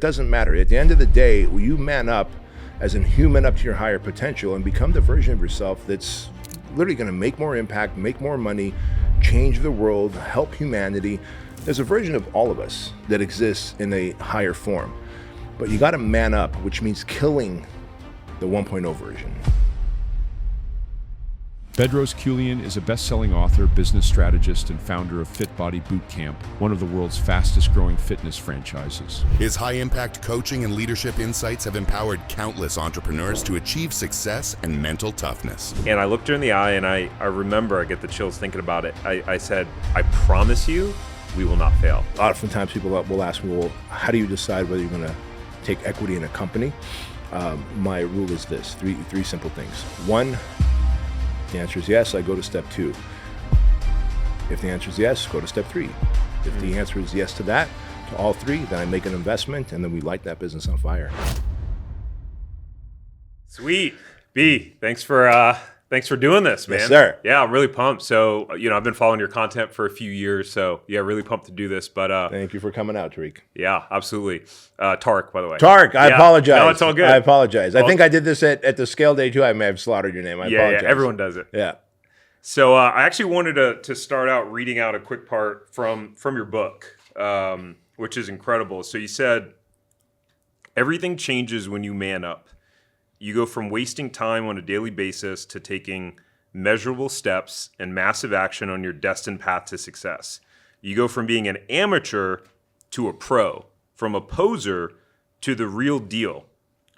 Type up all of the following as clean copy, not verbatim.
doesn't matter. At the end of the day, you man up as a human up to your higher potential and become the version of yourself that's literally going to make more impact, make more money, change the world, help humanity. There's a version of all of us that exists in a higher form. But you got to man up, which means killing the 1.0 version. Bedros Keuilian is a best-selling author, business strategist, and founder of Fit Body Bootcamp, one of the world's fastest-growing fitness franchises. His high-impact coaching and leadership insights have empowered countless entrepreneurs to achieve success and mental toughness. And I looked her in the eye, and I remember, I get the chills thinking about it. I said, I promise you, we will not fail. Oftentimes people will ask me, well, how do you decide whether you're going to take equity in a company? My rule is this, three simple things. One, the answer is yes, I go to step 2. If the answer is yes, go to step 3. If the answer is yes to that, to all 3, then I make an investment and then we light that business on fire. Sweet. B, thanks for doing this, man. Yes, sir. Yeah, I'm really pumped. So, I've been following your content for a few years. So, yeah, really pumped to do this. But thank you for coming out, Tariq. Yeah, absolutely. Tarek, by the way. Tarek, I apologize. No, it's all good. I apologize. I think I did this at the scale day too. I may have slaughtered your name. I apologize. Yeah, everyone does it. Yeah. So I actually wanted to start out reading out a quick part from your book, which is incredible. So you said, everything changes when you man up. You go from wasting time on a daily basis to taking measurable steps and massive action on your destined path to success. You go from being an amateur to a pro, from a poser to the real deal.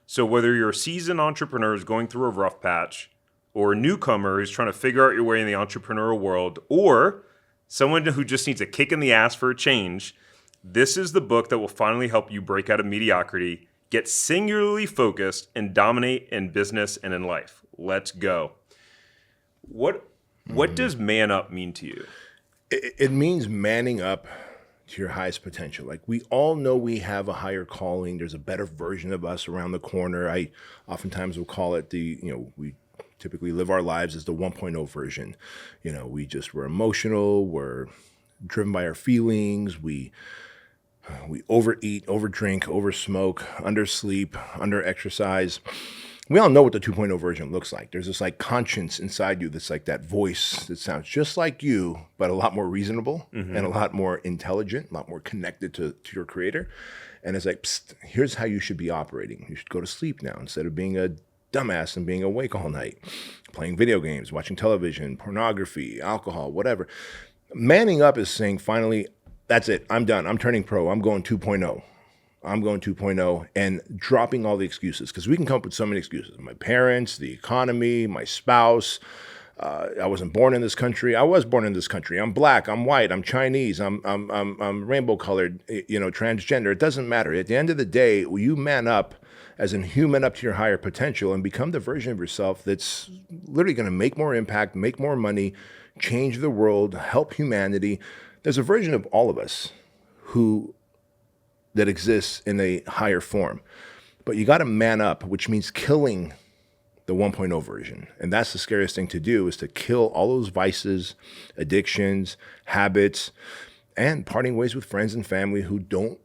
So whether you're a seasoned entrepreneur who's going through a rough patch, or a newcomer who's trying to figure out your way in the entrepreneurial world, or someone who just needs a kick in the ass for a change, this is the book that will finally help you break out of mediocrity, get singularly focused, and dominate in business and in life. Let's go. What does man up mean to you? It means manning up to your highest potential. Like, we all know we have a higher calling. There's a better version of us around the corner. I oftentimes will call it we typically live our lives as the 1.0 version. We're emotional, we're driven by our feelings, we overeat, overdrink, oversmoke, undersleep, underexercise. We all know what the 2.0 version looks like. There's this like conscience inside you that's like that voice that sounds just like you, but a lot more reasonable and a lot more intelligent, a lot more connected to your creator. And it's like, psst, here's how you should be operating. You should go to sleep now instead of being a dumbass and being awake all night, playing video games, watching television, pornography, alcohol, whatever. Manning up is saying, finally, that's it. I'm done. I'm turning pro. I'm going 2.0. I'm going 2.0 and dropping all the excuses, because we can come up with so many excuses. My parents, the economy, my spouse. I wasn't born in this country. I was born in this country. I'm black. I'm white. I'm Chinese. I'm rainbow colored. Transgender. It doesn't matter. At the end of the day, you man up as a human up to your higher potential and become the version of yourself that's literally going to make more impact, make more money, change the world, help humanity. There's a version of all of us that exists in a higher form. But you got to man up, which means killing the 1.0 version. And that's the scariest thing to do, is to kill all those vices, addictions, habits, and parting ways with friends and family who don't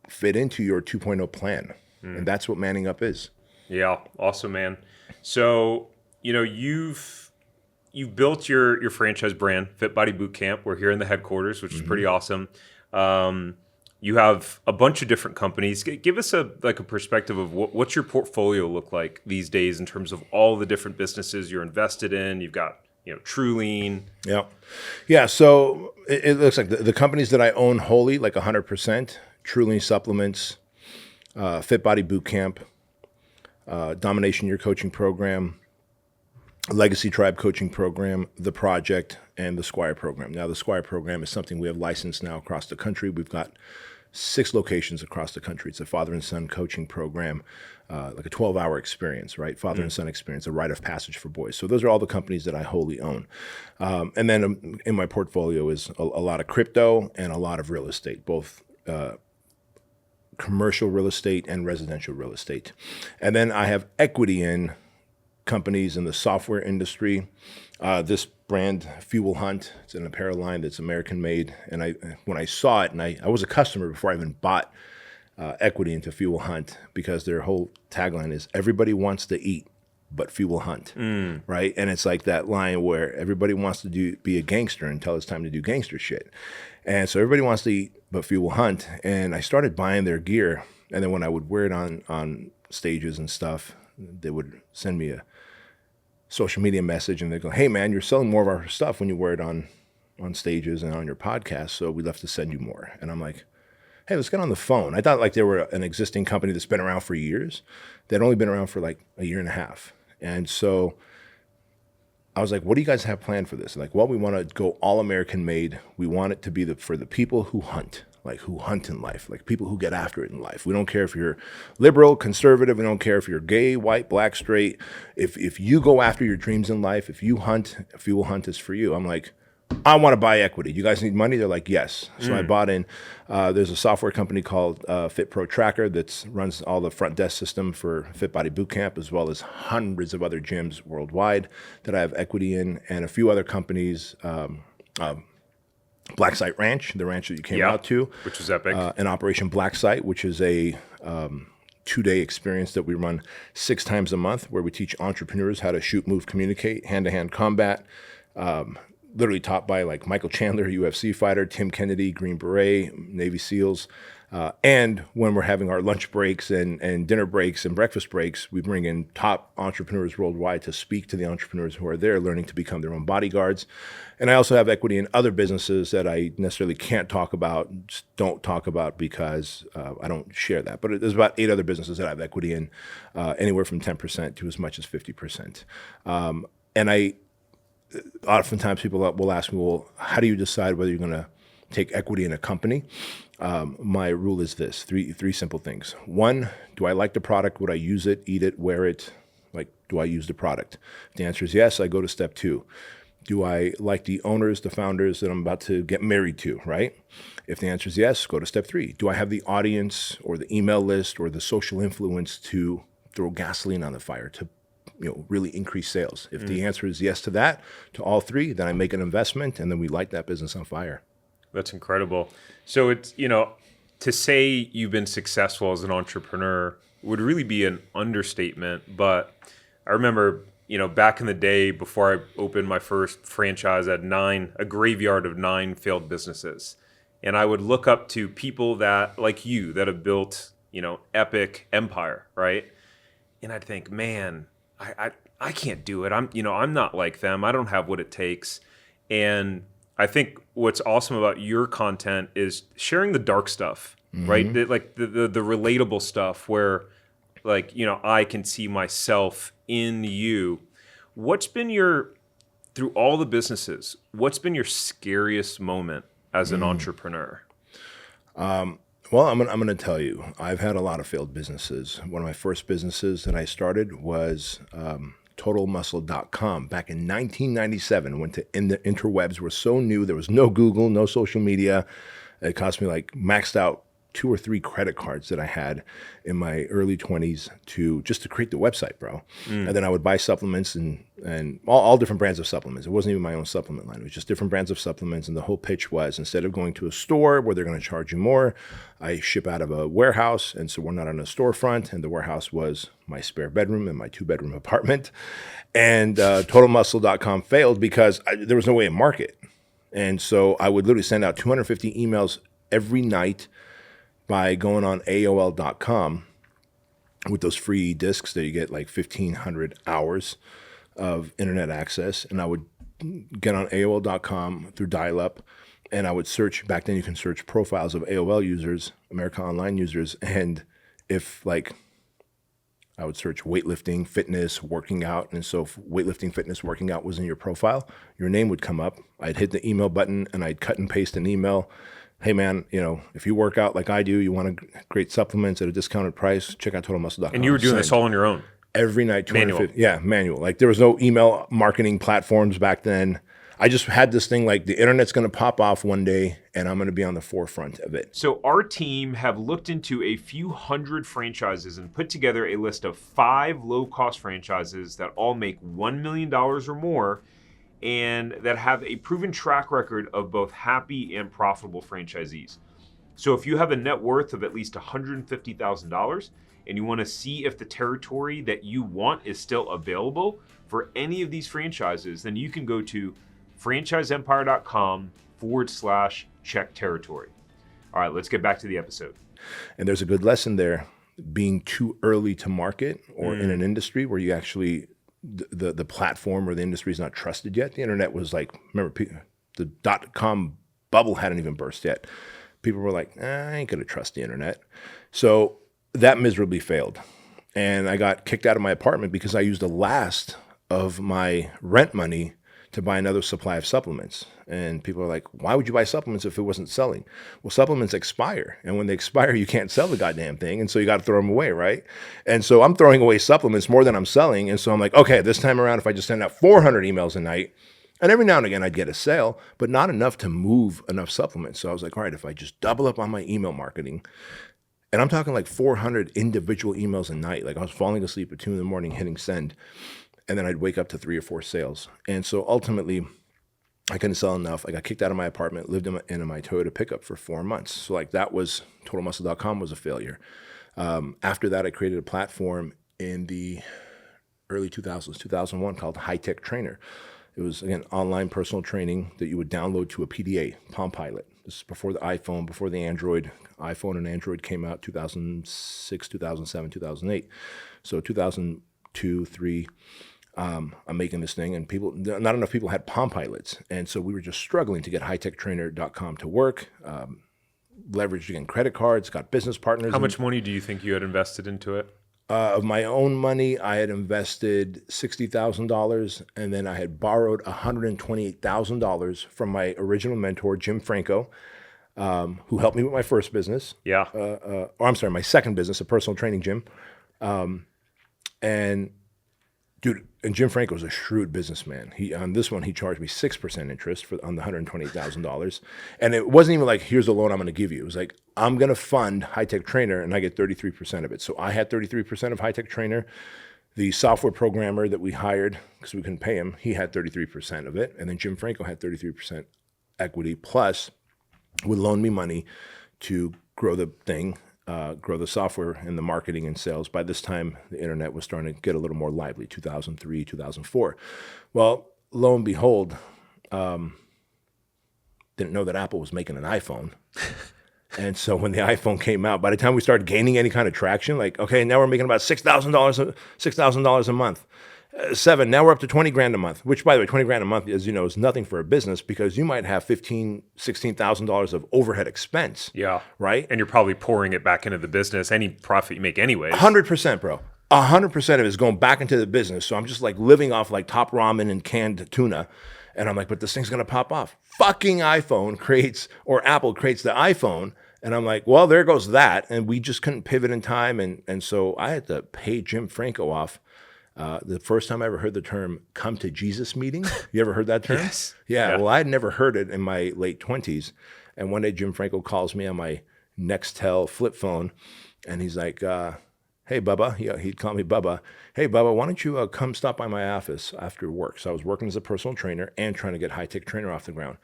fit into your 2.0 plan. And that's what manning up is. Yeah, awesome, man. So, you've built your franchise brand, Fit Body Bootcamp. We're here in the headquarters, which is pretty awesome. You have a bunch of different companies. Give us a perspective of what's your portfolio look like these days in terms of all the different businesses you're invested in. You've got, TrueLean. Yeah. So it looks like the companies that I own wholly, like 100%, TrueLean Supplements, Fit Body Bootcamp, Domination Year Coaching Program, Legacy Tribe Coaching Program, The Project, and the Squire Program. Now, the Squire Program is something we have licensed now across the country. We've got 6 locations across the country. It's a father and son coaching program, like a 12-hour experience, right? Father and son experience, a rite of passage for boys. So those are all the companies that I wholly own. And then in my portfolio is a lot of crypto and a lot of real estate, both commercial real estate and residential real estate. And then I have equity in companies in the software industry. This brand, Fuel Hunt, it's an apparel line that's American made. And when I saw it, and I was a customer before I even bought equity into Few Will Hunt because their whole tagline is everybody wants to eat, but few will hunt, right? And it's like that line where everybody wants to be a gangster until it's time to do gangster shit. And so everybody wants to eat, but few will hunt. And I started buying their gear. And then when I would wear it on stages and stuff, they would send me a social media message and they go, hey man, you're selling more of our stuff when you wear it on stages and on your podcast. So we'd love to send you more. And I'm like, hey, let's get on the phone. I thought like they were an existing company that's been around for years. They'd only been around for like a year and a half. And so I was like, what do you guys have planned for this? Like, well, we want to go all American made. We want it to be for the people who hunt, like who hunt in life, like people who get after it in life. We don't care if you're liberal, conservative. We don't care if you're gay, white, black, straight. If you go after your dreams in life, if you hunt, if you will hunt is for you. I'm like, I want to buy equity. You guys need money? They're like, yes. So I bought in. There's a software company called Fit Pro Tracker that runs all the front desk system for Fit Body Bootcamp, as well as hundreds of other gyms worldwide that I have equity in, and a few other companies. Black Site Ranch, the ranch that you came out to, which is epic, and Operation Black Site, which is a 2-day experience that we run 6 times a month, where we teach entrepreneurs how to shoot, move, communicate, hand-to-hand combat. Literally taught by like Michael Chandler, UFC fighter, Tim Kennedy, Green Beret, Navy SEALs. And when we're having our lunch breaks and dinner breaks and breakfast breaks, we bring in top entrepreneurs worldwide to speak to the entrepreneurs who are there learning to become their own bodyguards. And I also have equity in other businesses that I necessarily can't talk about, just don't talk about because I don't share that. But there's about 8 other businesses that I have equity in, anywhere from 10% to as much as 50%. And oftentimes people will ask me, well, how do you decide whether you're going to take equity in a company? My rule is this, three simple things. 1, do I like the product? Would I use it, eat it, wear it? Like, do I use the product? If the answer is yes, I go to step 2. Do I like the owners, the founders that I'm about to get married to, right? If the answer is yes, go to step 3. Do I have the audience or the email list or the social influence to throw gasoline on the fire, to really increase sales? If the answer is yes to that, to all 3, then I make an investment and then we light that business on fire. That's incredible. So it's, to say you've been successful as an entrepreneur would really be an understatement. But I remember, back in the day before I opened my first franchise, I had a graveyard of 9 failed businesses. And I would look up to people that, like you, that have built, epic empire, right? And I'd think, man, I can't do it. I'm not like them. I don't have what it takes. And I think what's awesome about your content is sharing the dark stuff, right? The relatable stuff where, I can see myself in you. What's been through all the businesses, what's been your scariest moment as an entrepreneur? Well, I'm gonna tell you, I've had a lot of failed businesses. One of my first businesses that I started was TotalMuscle.com back in 1997. When the interwebs were so new, there was no Google, no social media. It cost me maxed out 2 or 3 credit cards that I had in my early 20s just to create the website, bro. And then I would buy supplements and all different brands of supplements. It wasn't even my own supplement line. It was just different brands of supplements. And the whole pitch was, instead of going to a store where they're going to charge you more, I ship out of a warehouse. And so we're not on a storefront. And the warehouse was my spare bedroom and my 2-bedroom apartment. And TotalMuscle.com failed because there was no way to market. And so I would literally send out 250 emails every night by going on AOL.com with those free discs that you get 1,500 hours of internet access. And I would get on AOL.com through dial-up, and I would search. Back then you can search profiles of AOL users, America Online users, and if I would search weightlifting, fitness, working out. And so if weightlifting, fitness, working out was in your profile, your name would come up. I'd hit the email button and I'd cut and paste an email. Hey man, if you work out like I do, you want great supplements at a discounted price, check out TotalMuscle.com. And you were doing this all on your own? Every night. Manual? Yeah, manual. There was no email marketing platforms back then. I just had this thing the internet's going to pop off one day and I'm going to be on the forefront of it. So our team have looked into a few hundred franchises and put together a list of 5 low-cost franchises that all make $1 million or more and that have a proven track record of both happy and profitable franchisees. So if you have a net worth of at least $150,000 and you want to see if the territory that you want is still available for any of these franchises, then you can go to franchiseempire.com/check territory. All right, let's get back to the episode. And there's a good lesson there, being too early to market or in an industry where you actually, the platform or the industry is not trusted yet. The internet was like, remember, the .com bubble hadn't even burst yet. People were like, I ain't going to trust the internet. So that miserably failed. And I got kicked out of my apartment because I used the last of my rent money to buy another supply of supplements. And people are like, why would you buy supplements if it wasn't selling? Well, supplements expire. And when they expire, you can't sell the goddamn thing. And so you got to throw them away, right? And so I'm throwing away supplements more than I'm selling. And so I'm like, okay, this time around, if I just send out 400 emails a night, and every now and again I'd get a sale, but not enough to move enough supplements. So I was like, all right, if I just double up on my email marketing, and I'm talking like 400 individual emails a night. Like I was falling asleep at 2 a.m, hitting send. And then I'd wake up to 3 or 4 sales. And so ultimately, I couldn't sell enough. I got kicked out of my apartment, lived in my Toyota pickup for 4 months. So like that was, totalmuscle.com was a failure. After that, I created a platform in the early 2000s, 2001, called High Tech Trainer. It was, again, online personal training that you would download to a PDA, Palm Pilot. This is before the iPhone, before the Android. iPhone and Android came out 2006, 2007, 2008. So 2002, 3, I'm making this thing, and not enough people had Palm Pilots. And so we were just struggling to get hightechtrainer.com to work, leveraged, again, credit cards, got business partners. How much money do you think you had invested into it? Of my own money, I had invested $60,000, and then I had borrowed $128,000 from my original mentor, Jim Franco, who helped me with my first business. Yeah. My second business, a personal training gym. And Jim Franco was a shrewd businessman. On this one, he charged me 6% interest on the $128,000. And it wasn't even like, here's the loan I'm going to give you. It was like, I'm going to fund High Tech Trainer, and I get 33% of it. So I had 33% of High Tech Trainer. The software programmer that we hired, because we couldn't pay him, he had 33% of it. And then Jim Franco had 33% equity, plus would loan me money to grow the thing, grow the software and the marketing and sales. By this time, the internet was starting to get a little more lively, 2003, 2004. Well, lo and behold, didn't know that Apple was making an iPhone. And so when the iPhone came out, by the time we started gaining any kind of traction, like, okay, now we're making about $6,000 a month. 7, now we're up to 20 grand a month, which, by the way, 20 grand a month, as you know, is nothing for a business, because you might have $15,000, $16,000 of overhead expense. Yeah. Right? And you're probably pouring it back into the business, any profit you make anyways. 100%, bro. 100% of it is going back into the business. So I'm just like living off like top ramen and canned tuna. And I'm like, but this thing's going to pop off. Fucking iPhone creates, or Apple creates the iPhone. And I'm like, well, there goes that. And we just couldn't pivot in time. And so I had to pay Jim Franco off. The first time I ever heard the term "come to Jesus" meeting. You ever heard that term? Yes. Yeah. Well, I had never heard it in my late 20s. And one day Jim Franco calls me on my Nextel flip phone, and he's like, hey, Bubba. He'd call me Bubba. Hey, Bubba, why don't you come stop by my office after work? So I was working as a personal trainer and trying to get High Tech Trainer off the ground.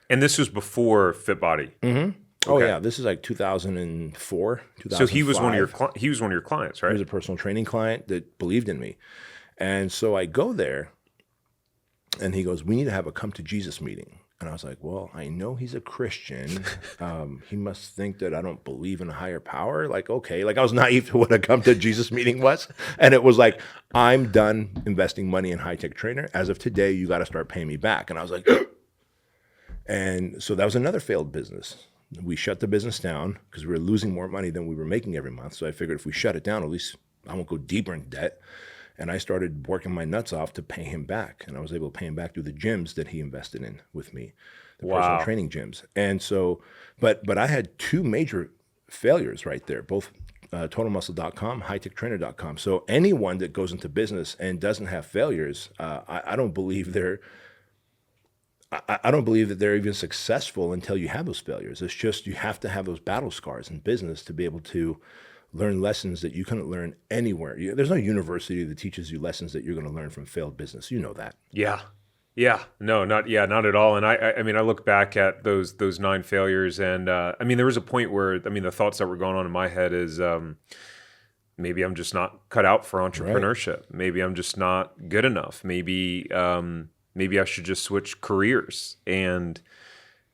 And this was before FitBody. Mm-hmm. Okay. Oh yeah, this is like 2004, 2005. So he was one of your clients, right? He was a personal training client that believed in me. And so I go there, and he goes, we need to have a come to Jesus meeting. And I was like, well, I know he's a Christian. He must think that I don't believe in a higher power. Like, okay. Like, I was naive to what a come to Jesus meeting was. And it was like, I'm done investing money in High Tech Trainer. As of today, you got to start paying me back. And I was like, and so that was another failed business. We shut the business down because we were losing more money than we were making every month. So I figured if we shut it down, at least I won't go deeper in debt. And I started working my nuts off to pay him back. And I was able to pay him back through the gyms that he invested in with me, the personal training gyms. And so, but I had 2 major failures right there, both totalmuscle.com, hightechtrainer.com. So anyone that goes into business and doesn't have failures, I don't believe I don't believe that they're even successful until you have those failures. It's just you have to have those battle scars in business to be able to learn lessons that you couldn't learn anywhere. There's no university that teaches you lessons that you're going to learn from failed business. You know that. Yeah. Yeah, no, not at all. And I mean, I look back at those 9 failures, and I mean, there was a point where, I mean, the thoughts that were going on in my head is, maybe I'm just not cut out for Right. entrepreneurship. Maybe I'm just not good enough. Maybe I should just switch careers. And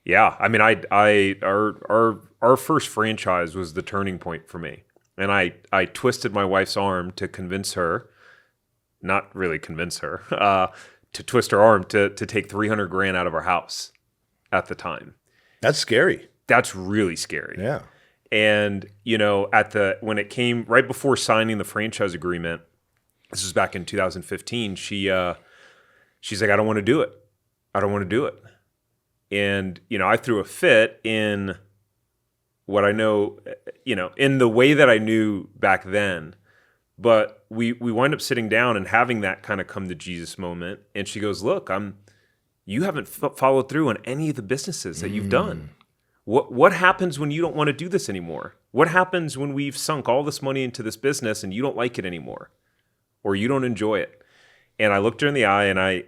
yeah, I mean, our first franchise was the turning point for me, and I twisted my wife's arm to convince her, not really convince her, to twist her arm to take 300 grand out of our house at the time. That's scary. That's really scary. Yeah. And when it came right before signing the franchise agreement, this was back in 2015. She's like, I don't want to do it. I don't want to do it. And I threw a fit in what I know, in the way that I knew back then. But we wind up sitting down and having that kind of come to Jesus moment. And she goes, look, you haven't followed through on any of the businesses that you've done. What happens when you don't want to do this anymore? What happens when we've sunk all this money into this business and you don't like it anymore, or you don't enjoy it? And I looked her in the eye, and I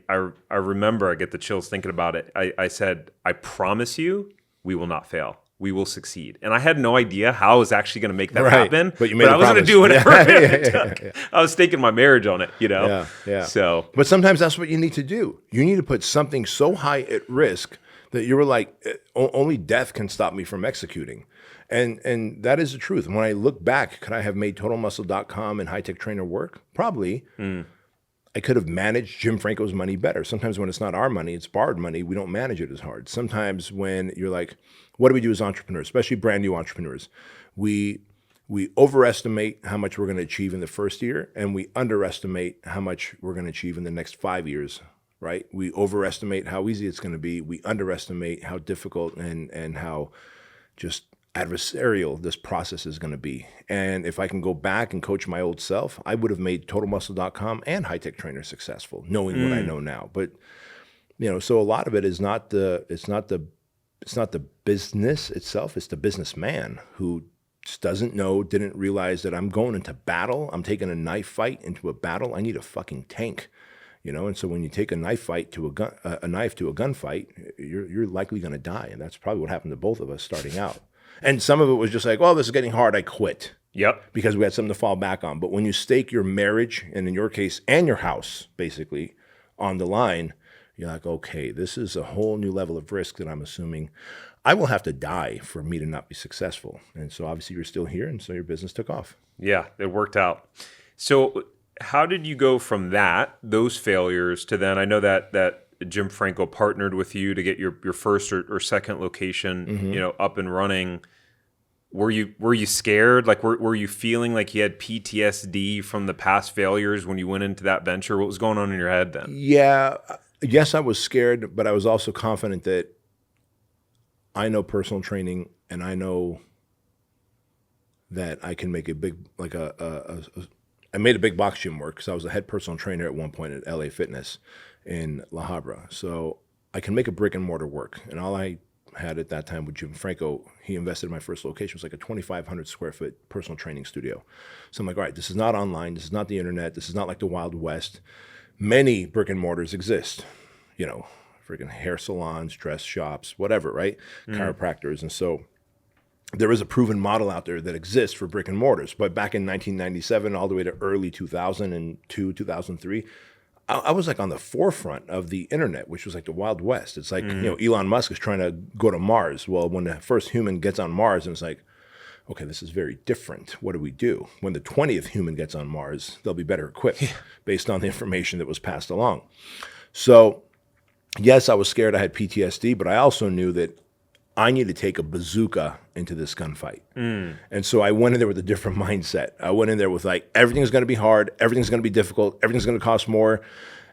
remember, I get the chills thinking about it. I said, I promise you, we will not fail. We will succeed. And I had no idea how I was actually going to make that happen. But you made I was going to do whatever it took. Yeah. I was staking my marriage on it, Yeah. So, But sometimes that's what you need to do. You need to put something so high at risk that you were like, only death can stop me from executing. And that is the truth. And when I look back, could I have made TotalMuscle.com and High Tech Trainer work? Probably. I could have managed Jim Franco's money better. Sometimes when it's not our money, it's borrowed money, we don't manage it as hard. Sometimes when you're like, what do we do as entrepreneurs, especially brand new entrepreneurs? We overestimate how much we're going to achieve in the first year, and we underestimate how much we're going to achieve in the next 5 years, right? We overestimate how easy it's going to be. We underestimate how difficult and how just adversarial this process is going to be. And if I can go back and coach my old self, I would have made TotalMuscle.com and High Tech Trainer successful, knowing what I know now. But so a lot of it is it's not the business itself. It's the businessman who just doesn't know, didn't realize that I'm going into battle. I'm taking a knife fight into a battle. I need a fucking tank. And so when you take a knife fight to a knife to a gunfight, you're likely going to die. And that's probably what happened to both of us starting out. And some of it was just like, oh, this is getting hard, I quit. Yep. Because we had something to fall back on. But when you stake your marriage, and in your case, and your house, basically, on the line, you're like, okay, this is a whole new level of risk that I'm assuming I will have to die for me to not be successful. And so obviously you're still here, and so your business took off. Yeah, it worked out. So how did you go from those failures, to then, I know that Jim Franco partnered with you to get your first or second location, up and running. Were you scared? Like, were you feeling like you had PTSD from the past failures when you went into that venture? What was going on in your head then? Yeah. Yes, I was scared, but I was also confident that I know personal training, and I know that I can make a big, like I made a big box gym work because I was a head personal trainer at one point at LA Fitness in La Habra. So I can make a brick and mortar work. And all I had at that time with Jim Franco, he invested in my first location. It was like a 2,500 square foot personal training studio. So I'm like, all right, this is not online. This is not the internet. This is not like the Wild West. Many brick and mortars exist, freaking hair salons, dress shops, whatever, right? Chiropractors. And so there is a proven model out there that exists for brick and mortars. But back in 1997, all the way to early 2002, 2003, I was like on the forefront of the internet, which was like the Wild West. It's like, Elon Musk is trying to go to Mars. Well, when the first human gets on Mars, and it's like, okay, this is very different. What do we do? When the 20th human gets on Mars, they'll be better equipped based on the information that was passed along. So yes, I was scared. I had PTSD, but I also knew that I need to take a bazooka into this gunfight. And so I went in there with a different mindset. I went in there with like, everything's going to be hard, everything's going to be difficult, everything's going to cost more,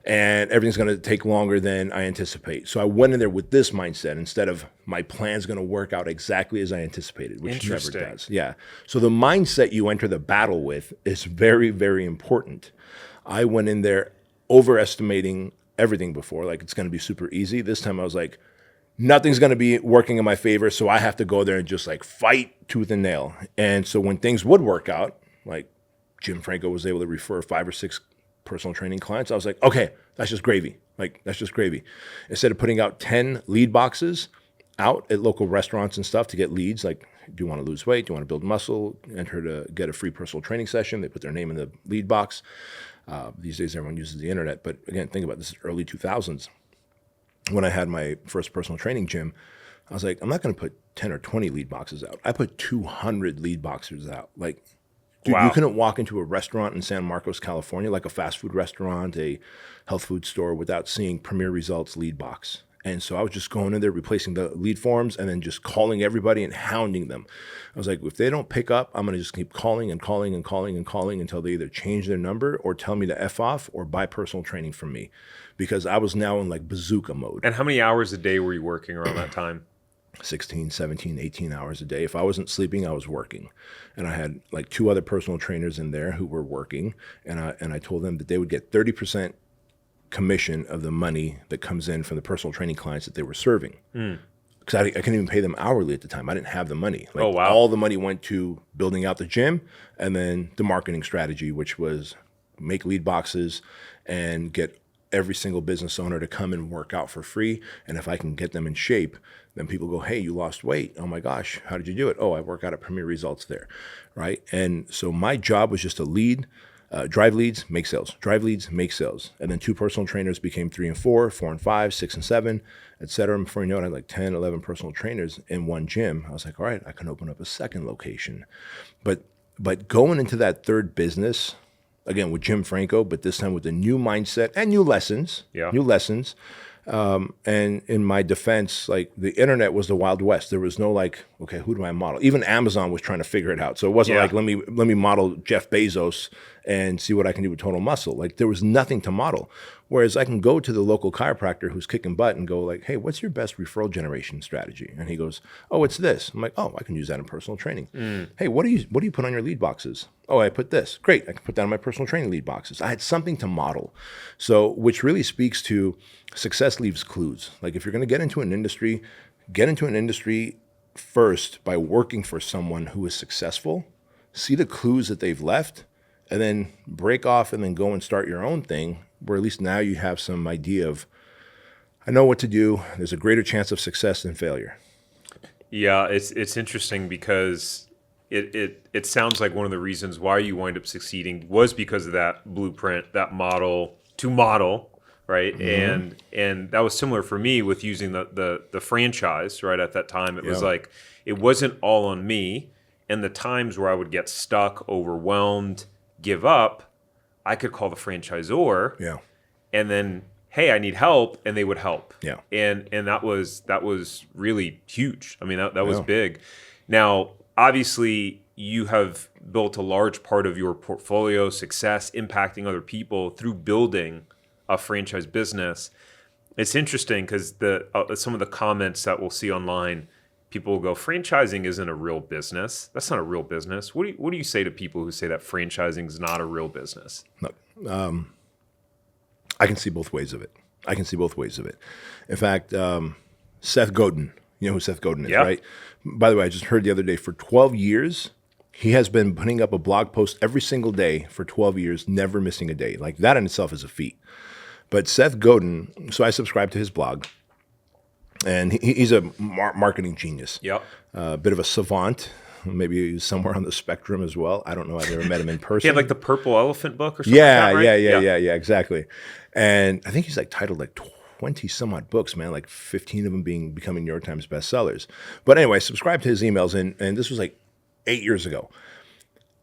and everything's going to take longer than I anticipate. So I went in there with this mindset instead of my plan's going to work out exactly as I anticipated, which never does. Yeah. So the mindset you enter the battle with is very, very important. I went in there overestimating everything before, like it's going to be super easy. This time I was like, nothing's going to be working in my favor, so I have to go there and just like fight tooth and nail. And so when things would work out, like Jim Franco was able to refer 5 or 6 personal training clients. I was like, okay, that's just gravy. Like, that's just gravy. Instead of putting out 10 lead boxes out at local restaurants and stuff to get leads, like, do you want to lose weight? Do you want to build muscle? Enter to get a free personal training session. They put their name in the lead box. These days, everyone uses the internet. But again, think about this, early 2000s. When I had my first personal training gym, I was like, I'm not going to put 10 or 20 lead boxes out. I put 200 lead boxes out. Like, dude, Wow. you couldn't walk into a restaurant in San Marcos, California, like a fast food restaurant, a health food store, without seeing Premier Results lead box. And so I was just going in there, replacing the lead forms, and then just calling everybody and hounding them. I was like, if they don't pick up, I'm going to just keep calling and calling and calling and calling until they either change their number or tell me to F off or buy personal training from me. Because I was now in like bazooka mode. And how many hours a day were you working around that time? 16, 17, 18 hours a day. If I wasn't sleeping, I was working. And I had like 2 other personal trainers in there who were working. And I told them that they would get 30% commission of the money that comes in from the personal training clients that they were serving. Because I couldn't even pay them hourly at the time. I didn't have the money. Like, Oh, wow. All the money went to building out the gym and then the marketing strategy, which was make lead boxes and get every single business owner to come and work out for free. And if I can get them in shape, then people go, hey, you lost weight. Oh my gosh, how did you do it? Oh, I work out at Premier Results there, right? And so my job was just to lead, drive leads, make sales, drive leads, make sales. And then 2 personal trainers became 3 and 4, 4 and 5, 6 and 7, et cetera. And before you know it, I had like 10, 11 personal trainers in one gym. I was like, all right, I can open up a second location. But going into that third business, again, with Jim Franco, but this time with a new mindset and new lessons. Yeah. New lessons. And in my defense, like, the internet was the Wild West. There was no like, okay, who do I model? Even Amazon was trying to figure it out. So it wasn't Yeah. like, let me model Jeff Bezos and see what I can do with Total Muscle. Like, there was nothing to model. Whereas I can go to the local chiropractor who's kicking butt and go like, hey, what's your best referral generation strategy? And he goes, oh, it's this. I'm like, oh, I can use that in personal training. Hey, what do you put on your lead boxes? Oh, I put this. Great. I can put that on my personal training lead boxes. I had something to model. So, which really speaks to success leaves clues. Like, if you're going to get into an industry first by working for someone who is successful, see the clues that they've left, and then break off and then go and start your own thing, where at least now you have some idea of, I know what to do. There's a greater chance of success than failure. Yeah, it's interesting because it sounds like one of the reasons why you wind up succeeding was because of that blueprint, that model to model, right? And that was similar for me with using the franchise, right? At that time, it was like, it wasn't all on me. And the times where I would get stuck, overwhelmed, give up, I could call the franchisor. Yeah. And then, hey, I need help, and they would help. Yeah. And that was really huge. I mean, that was big. Now, obviously, you have built a large part of your portfolio success impacting other people through building a franchise business. It's interesting because some of the comments that we'll see online, people will go, franchising isn't a real business. That's not a real business. What do you say to people who say that franchising is not a real business? Look, I can see both ways of it. In fact, Seth Godin, you know who Seth Godin is, right? By the way, I just heard the other day, for 12 years, he has been putting up a blog post every single day for 12 years, never missing a day. Like, that in itself is a feat. But Seth Godin, so I subscribe to his blog, and he's a marketing genius. Yep. A bit of a savant. Maybe he's somewhere on the spectrum as well. I don't know. I've never met him in person. He had like the Purple Elephant book or something Yeah, like that, right? yeah, exactly. And I think he's like titled like 20 some odd books, man, like 15 of them becoming New York Times bestsellers. But anyway, I subscribed to his emails, and this was like 8 years ago.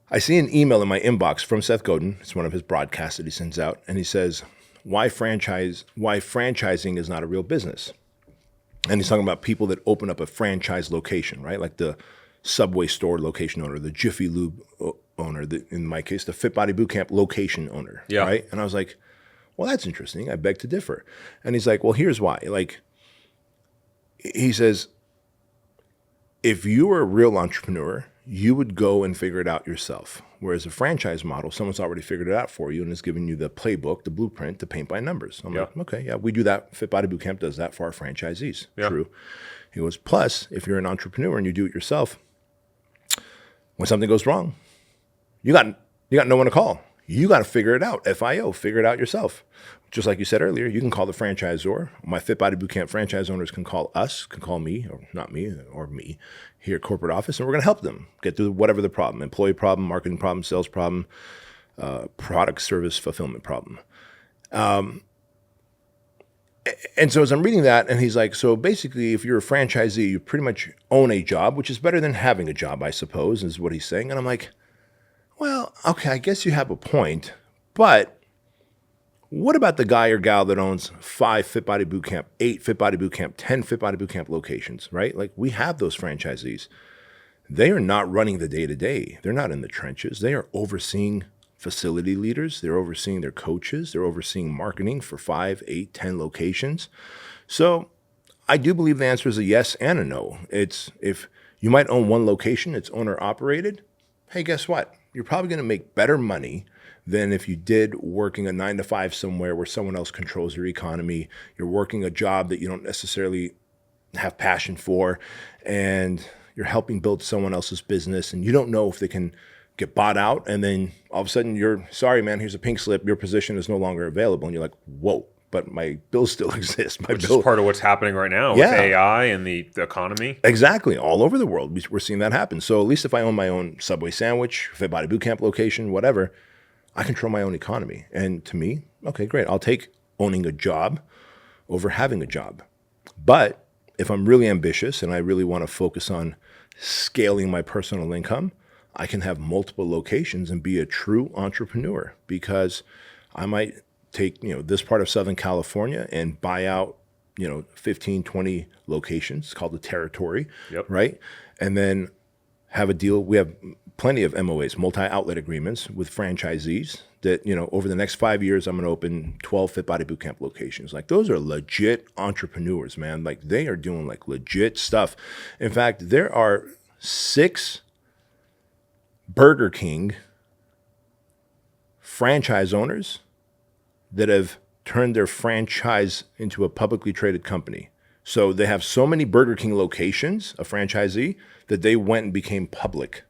I see an email in my inbox from Seth Godin. It's one of his broadcasts that he sends out, and he says, why franchising is not a real business. And he's talking about people that open up a franchise location, right? Like the Subway store location owner, the Jiffy Lube owner, in my case, the Fit Body Bootcamp location owner, right? And I was like, well, that's interesting. I beg to differ. And he's like, well, here's why. Like, he says, if you were a real entrepreneur, you would go and figure it out yourself. Whereas a franchise model, someone's already figured it out for you and is giving you the playbook, the blueprint to paint by numbers. I'm like, okay, yeah, we do that. Fit Body Bootcamp does that for our franchisees. True. He goes, plus, if you're an entrepreneur and you do it yourself, when something goes wrong, you got no one to call. You got to figure it out. FIO, figure it out yourself. Just like you said earlier, you can call the franchisor. My Fit Body Bootcamp franchise owners can call us, can call me, or not me, or me here at corporate office, and we're going to help them get through whatever the problem, employee problem, marketing problem, sales problem, product service fulfillment problem. And so as I'm reading that, and he's like, so basically, if you're a franchisee, you pretty much own a job, which is better than having a job, I suppose, is what he's saying. And I'm like, well, okay, I guess you have a point, but what about the guy or gal that owns 5 Fit Body Bootcamp, 8 Fit Body Bootcamp, 10 Fit Body Bootcamp locations, right? Like, we have those franchisees. They are not running the day-to-day. They're not in the trenches. They are overseeing facility leaders. They're overseeing their coaches. They're overseeing marketing for 5, 8, 10 locations. So I do believe the answer is a yes and a no. It's, if you might own one location, it's owner operated. Hey, guess what? You're probably going to make better money than if you did working a 9 to 5 somewhere where someone else controls your economy. You're working a job that you don't necessarily have passion for, and you're helping build someone else's business, and you don't know if they can get bought out, and then all of a sudden you're, sorry, man, here's a pink slip, your position is no longer available. And you're like, whoa, but my bill still exists. Which is part of what's happening right now with AI and the economy. Exactly. All over the world, we're seeing that happen. So at least if I own my own Subway sandwich, Fit Body Bootcamp location, whatever, I control my own economy. And to me, okay, great. I'll take owning a job over having a job. But if I'm really ambitious and I really want to focus on scaling my personal income, I can have multiple locations and be a true entrepreneur, because I might take, this part of Southern California and buy out, 15, 20 locations. It's called the territory, right? And then have a deal. We have plenty of MOAs, multi-outlet agreements with franchisees that, over the next 5 years, I'm going to open 12 Fit Body Bootcamp locations. Like, those are legit entrepreneurs, man. Like, they are doing like legit stuff. In fact, there are 6 Burger King franchise owners that have turned their franchise into a publicly traded company. So they have so many Burger King locations, a franchisee, that they went and became public.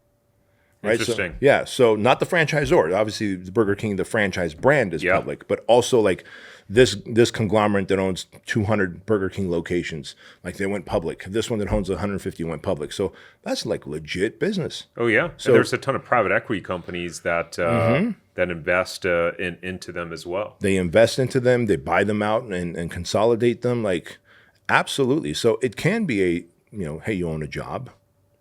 Right? Interesting. So, so not the franchisor. Obviously, the Burger King, the franchise brand is public, but also like this conglomerate that owns 200 Burger King locations, like they went public. This one that owns 150 went public. So that's like legit business. Oh yeah. So and there's a ton of private equity companies that that invest into them as well. They invest into them. They buy them out and consolidate them. Like, absolutely. So it can be a, hey, you own a job.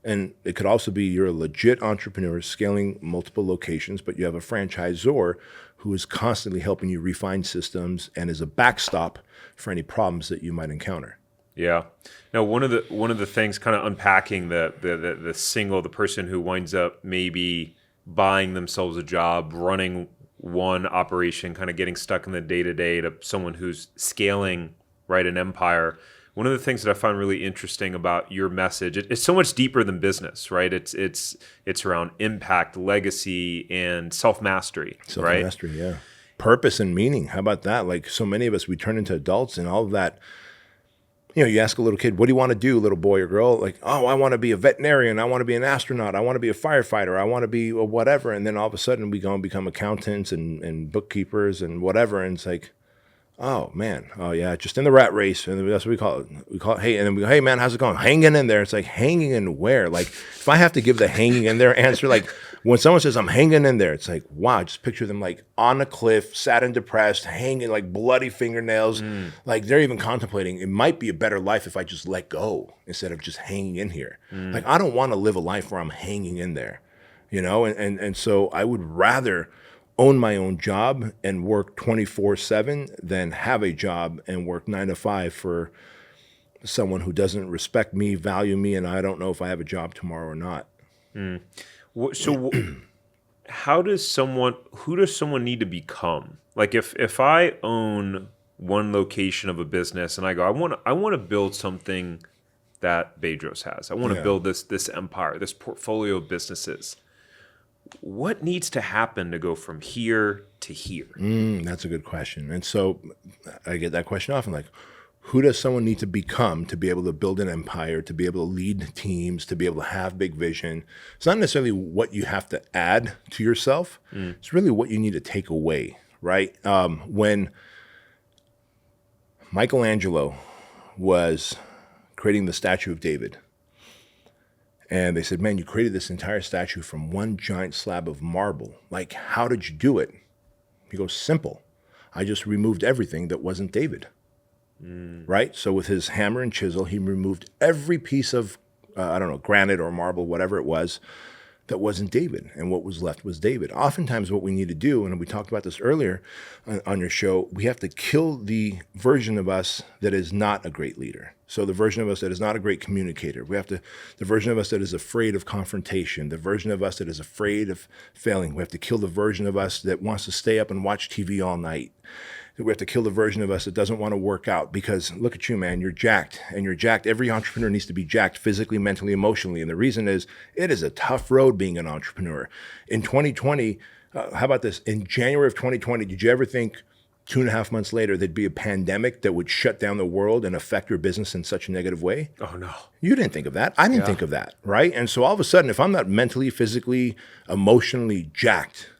And it could also be you're a legit entrepreneur scaling multiple locations, but you have a franchisor who is constantly helping you refine systems and is a backstop for any problems that you might encounter. Yeah. Now, one of the things, kind of unpacking the person who winds up maybe buying themselves a job, running one operation, kind of getting stuck in the day-to-day, to someone who's scaling, right, an empire. One of the things that I find really interesting about your message, it's so much deeper than business, right? It's around impact, legacy, and self-mastery, right? Self-mastery, yeah. Purpose and meaning. How about that? Like, so many of us, we turn into adults and all of that. You ask a little kid, what do you want to do, little boy or girl? Like, oh, I want to be a veterinarian. I want to be an astronaut. I want to be a firefighter. I want to be a whatever. And then all of a sudden we go and become accountants and bookkeepers and whatever. And it's like, oh, man. Oh, yeah. Just in the rat race. And that's what we call it. We call it, hey, and then we go, hey, man, how's it going? Hanging in there. It's like, hanging in where? Like, if I have to give the hanging in there answer, like when someone says I'm hanging in there, it's like, wow, just picture them like on a cliff, sad and depressed, hanging, like bloody fingernails. Like, they're even contemplating, it might be a better life if I just let go instead of just hanging in here. Like, I don't want to live a life where I'm hanging in there, And so I would rather own my own job and work 24/7 than have a job and work 9 to 5 for someone who doesn't respect me, value me, and I don't know if I have a job tomorrow or not. So who does someone need to become? Like, if I own one location of a business and I go, I want to build something that Bedros has. I want to build this empire, this portfolio of businesses. What needs to happen to go from here to here? That's a good question. And so I get that question often, like, Who does someone need to become to be able to build an empire, to be able to lead teams, to be able to have big vision? It's not necessarily what you have to add to yourself. It's really what you need to take away, right? When Michelangelo was creating the statue of David, and they said, man, you created this entire statue from one giant slab of marble. Like, how did you do it? He goes, simple. I just removed everything that wasn't David. Right? So with his hammer and chisel, he removed every piece of, granite or marble, whatever it was, that wasn't David. And what was left was David. Oftentimes what we need to do, and we talked about this earlier on your show, we have to kill the version of us that is not a great leader. So the version of us that is not a great communicator. The version of us that is afraid of confrontation, the version of us that is afraid of failing. We have to kill the version of us that wants to stay up and watch TV all night. We have to kill the version of us that doesn't want to work out, because look at you, man, you're jacked, and you're jacked. Every entrepreneur needs to be jacked physically, mentally, emotionally. And the reason is it is a tough road being an entrepreneur. In 2020, how about this? In January of 2020, did you ever think 2.5 months later there'd be a pandemic that would shut down the world and affect your business in such a negative way? Oh, no. You didn't think of that. I didn't think of that, right? And so all of a sudden, if I'm not mentally, physically, emotionally jacked,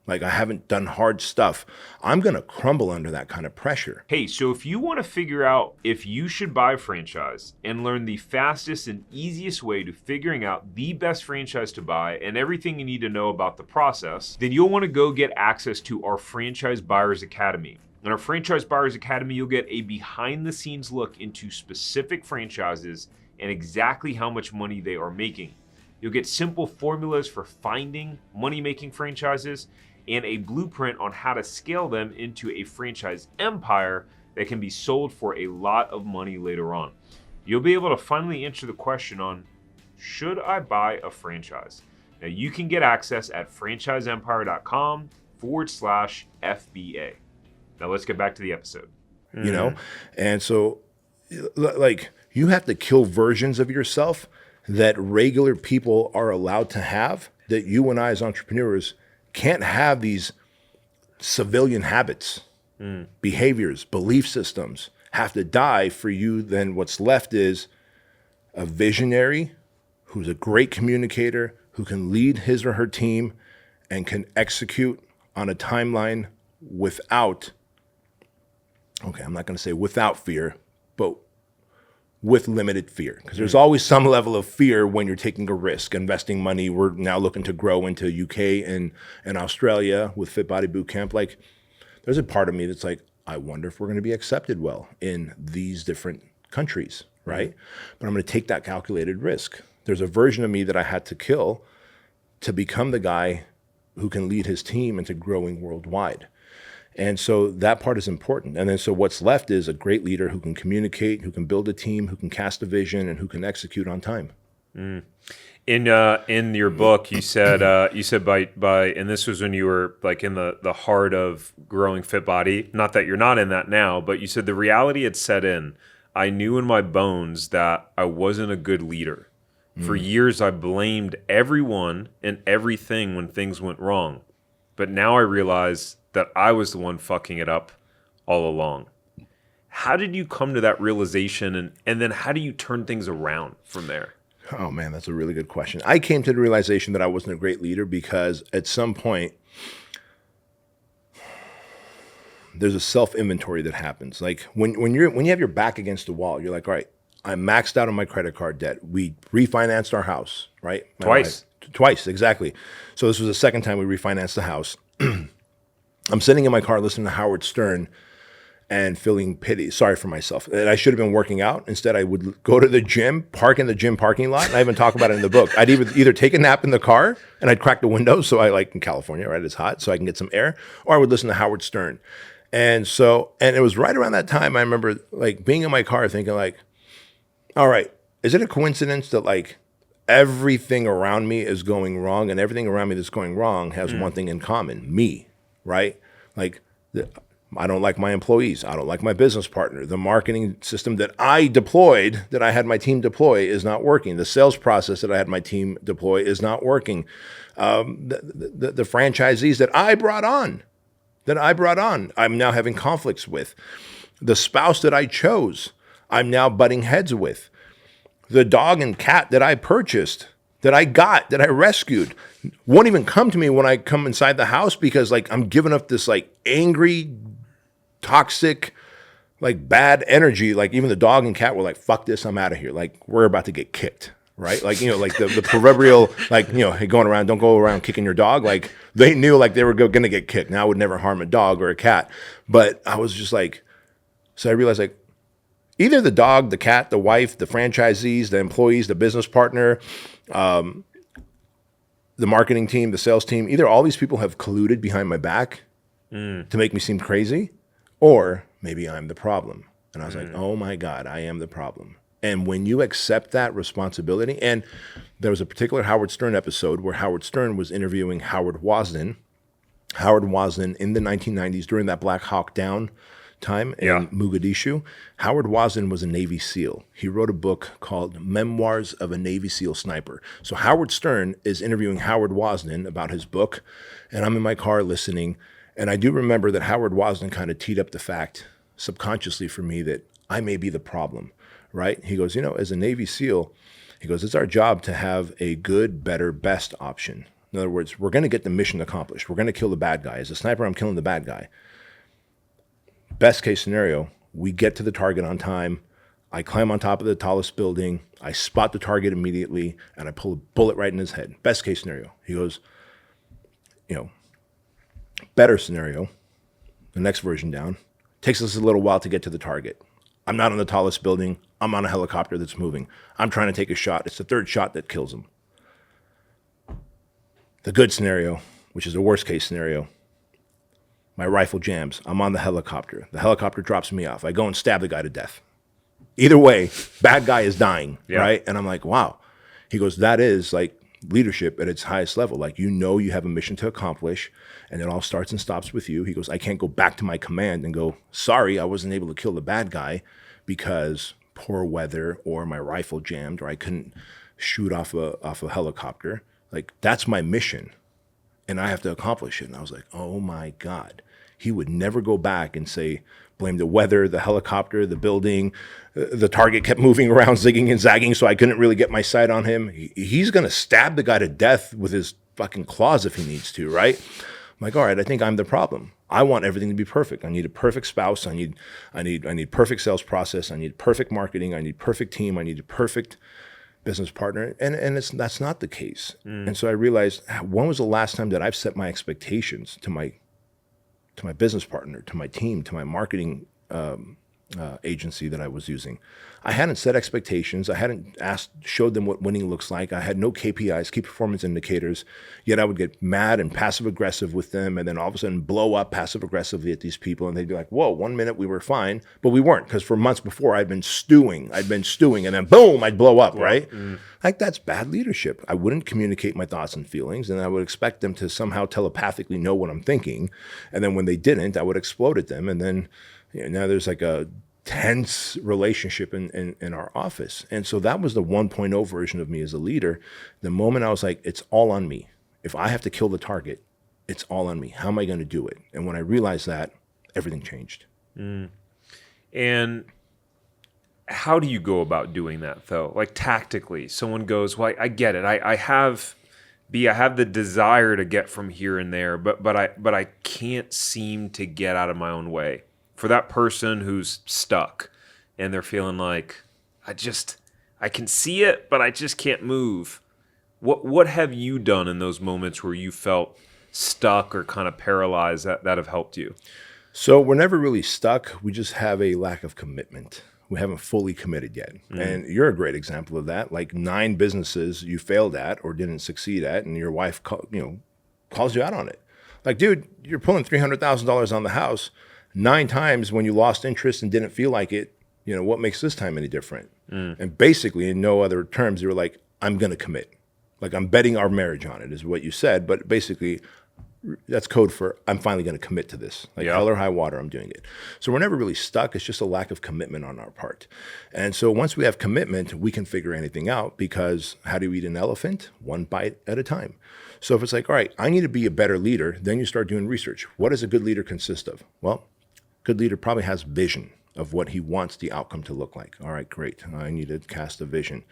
like I haven't done hard stuff, I'm going to crumble under that kind of pressure. Hey, so if you want to figure out if you should buy a franchise and learn the fastest and easiest way to figuring out the best franchise to buy and everything you need to know about the process, then you'll want to go get access to our Franchise Buyers Academy. In our Franchise Buyers Academy, you'll get a behind-the-scenes look into specific franchises and exactly how much money they are making. You'll get simple formulas for finding money-making franchises and a blueprint on how to scale them into a franchise empire that can be sold for a lot of money later on. You'll be able to finally answer the question on, should I buy a franchise? Now you can get access at franchiseempire.com/FBA. Now let's get back to the episode. You know? And so, like, you have to kill versions of yourself that regular people are allowed to have, that you and I as entrepreneurs can't have. These civilian habits, behaviors, belief systems have to die for you. Then what's left is a visionary who's a great communicator, who can lead his or her team and can execute on a timeline without, I'm not going to say without fear, but with limited fear, because there's always some level of fear when you're taking a risk, investing money. We're now looking to grow into UK and Australia with Fit Body Bootcamp. Like, there's a part of me that's like, I wonder if we're going to be accepted well in these different countries, right? But I'm going to take that calculated risk. There's a version of me that I had to kill to become the guy who can lead his team into growing worldwide. And so that part is important. And then so what's left is a great leader who can communicate, who can build a team, who can cast a vision, and who can execute on time. In your book, you said by and this was when you were like in the heart of growing Fit Body. Not that you're not in that now, but you said the reality had set in. I knew in my bones that I wasn't a good leader. For years, I blamed everyone and everything when things went wrong. But now I realize that I was the one fucking it up all along. How did you come to that realization, and then how do you turn things around from there? Oh, man, that's a really good question. I came to the realization that I wasn't a great leader because at some point, there's a self-inventory that happens. Like when you have your back against the wall, you're like, all right, I'm maxed out on my credit card debt. We refinanced our house, right? Twice, exactly. So this was the second time we refinanced the house. I'm sitting in my car listening to Howard Stern and feeling sorry for myself. And I should have been working out. Instead, I would go to the gym, park in the gym parking lot. And I even talk about it in the book. I'd either take a nap in the car and I'd crack the window. So I like in California, right? It's hot, so I can get some air. Or I would listen to Howard Stern. And it was right around that time I remember like being in my car thinking like, all right, is it a coincidence that like everything around me is going wrong and everything around me that's going wrong has one thing in common, me, right? Like I don't like my employees. I don't like my business partner. The marketing system that I deployed, that I had my team deploy is not working. The sales process that I had my team deploy is not working. The franchisees that I brought on, I'm now having conflicts with. The spouse that I chose, I'm now butting heads with. The dog and cat that I purchased, that I got, that I rescued, won't even come to me when I come inside the house because like I'm giving up this like angry, toxic, like bad energy. Like even the dog and cat were like, fuck this, I'm out of here. Like we're about to get kicked, right? Like, like the proverbial, like, hey, going around, don't go around kicking your dog. Like they knew like they were going to get kicked. Now I would never harm a dog or a cat. But I was just like, so I realized like either the dog, the cat, the wife, the franchisees, the employees, the business partner, the marketing team, the sales team, either all these people have colluded behind my back to make me seem crazy, or maybe I'm the problem. And I was like, oh my God, I am the problem. And when you accept that responsibility, and there was a particular Howard Stern episode where Howard Stern was interviewing Howard Wosden. Howard Wosden in the 1990s during that Black Hawk Down time in Mogadishu. Howard Wosden was a Navy SEAL. He wrote a book called Memoirs of a Navy SEAL Sniper. So Howard Stern is interviewing Howard Wosden about his book, and I'm in my car listening. And I do remember that Howard Wosden kind of teed up the fact subconsciously for me that I may be the problem, right? He goes, as a Navy SEAL, he goes, it's our job to have a good, better, best option. In other words, we're going to get the mission accomplished. We're going to kill the bad guy. As a sniper, I'm killing the bad guy. Best case scenario, we get to the target on time. I climb on top of the tallest building. I spot the target immediately, and I pull a bullet right in his head. Best case scenario. He goes, better scenario, the next version down, takes us a little while to get to the target. I'm not on the tallest building. I'm on a helicopter that's moving. I'm trying to take a shot. It's the third shot that kills him. The good scenario, which is the worst case scenario, my rifle jams. I'm on the helicopter. The helicopter drops me off. I go and stab the guy to death. Either way, bad guy is dying, right? And I'm like, wow. He goes, that is like leadership at its highest level. Like, you have a mission to accomplish, and it all starts and stops with you. He goes, I can't go back to my command and go, sorry, I wasn't able to kill the bad guy because poor weather or my rifle jammed or I couldn't shoot off a helicopter. Like, that's my mission, and I have to accomplish it. And I was like, oh my God. He would never go back and say, blame the weather, the helicopter, the building, the target kept moving around, zigging and zagging, so I couldn't really get my sight on him. He's going to stab the guy to death with his fucking claws if he needs to, right? I'm like, all right, I think I'm the problem. I want everything to be perfect. I need a perfect spouse. I need perfect sales process. I need perfect marketing. I need perfect team. I need a perfect business partner. And that's not the case. And so I realized, when was the last time that I've set my expectations to my business partner, to my team, to my marketing agency that I was using? I hadn't set expectations. I hadn't showed them what winning looks like. I had no KPIs, key performance indicators, yet I would get mad and passive aggressive with them, and then all of a sudden blow up passive aggressively at these people. And they'd be like, whoa, 1 minute we were fine, but we weren't, because for months before I'd been stewing, and then boom, I'd blow up, right? Like, that's bad leadership. I wouldn't communicate my thoughts and feelings, and I would expect them to somehow telepathically know what I'm thinking. And then when they didn't, I would explode at them. And then now there's like a tense relationship in our office. And so that was the 1.0 version of me as a leader. The moment I was like, it's all on me. If I have to kill the target, it's all on me. How am I going to do it? And when I realized that, everything changed. And how do you go about doing that, though? Like, tactically, someone goes, well, I get it. I have the desire to get from here and there, but I can't seem to get out of my own way. For that person who's stuck and they're feeling like, I can see it, but I just can't move. What have you done in those moments where you felt stuck or kind of paralyzed that have helped you? So we're never really stuck. We just have a lack of commitment. We haven't fully committed yet. And you're a great example of that. Like 9 businesses you failed at or didn't succeed at, and your wife calls you out on it. Like, dude, you're pulling $300,000 on the house 9 times when you lost interest and didn't feel like it. What makes this time any different? And basically, in no other terms, you were like, I'm going to commit. Like, I'm betting our marriage on it, is what you said. But basically, that's code for I'm finally going to commit to this. Like, hell or high water, I'm doing it. So we're never really stuck. It's just a lack of commitment on our part. And so once we have commitment, we can figure anything out, because how do you eat an elephant? One bite at a time. So if it's like, all right, I need to be a better leader, then you start doing research. What does a good leader consist of? Well, good leader probably has vision. of what he wants the outcome to look like. All right, great. I need to cast a vision.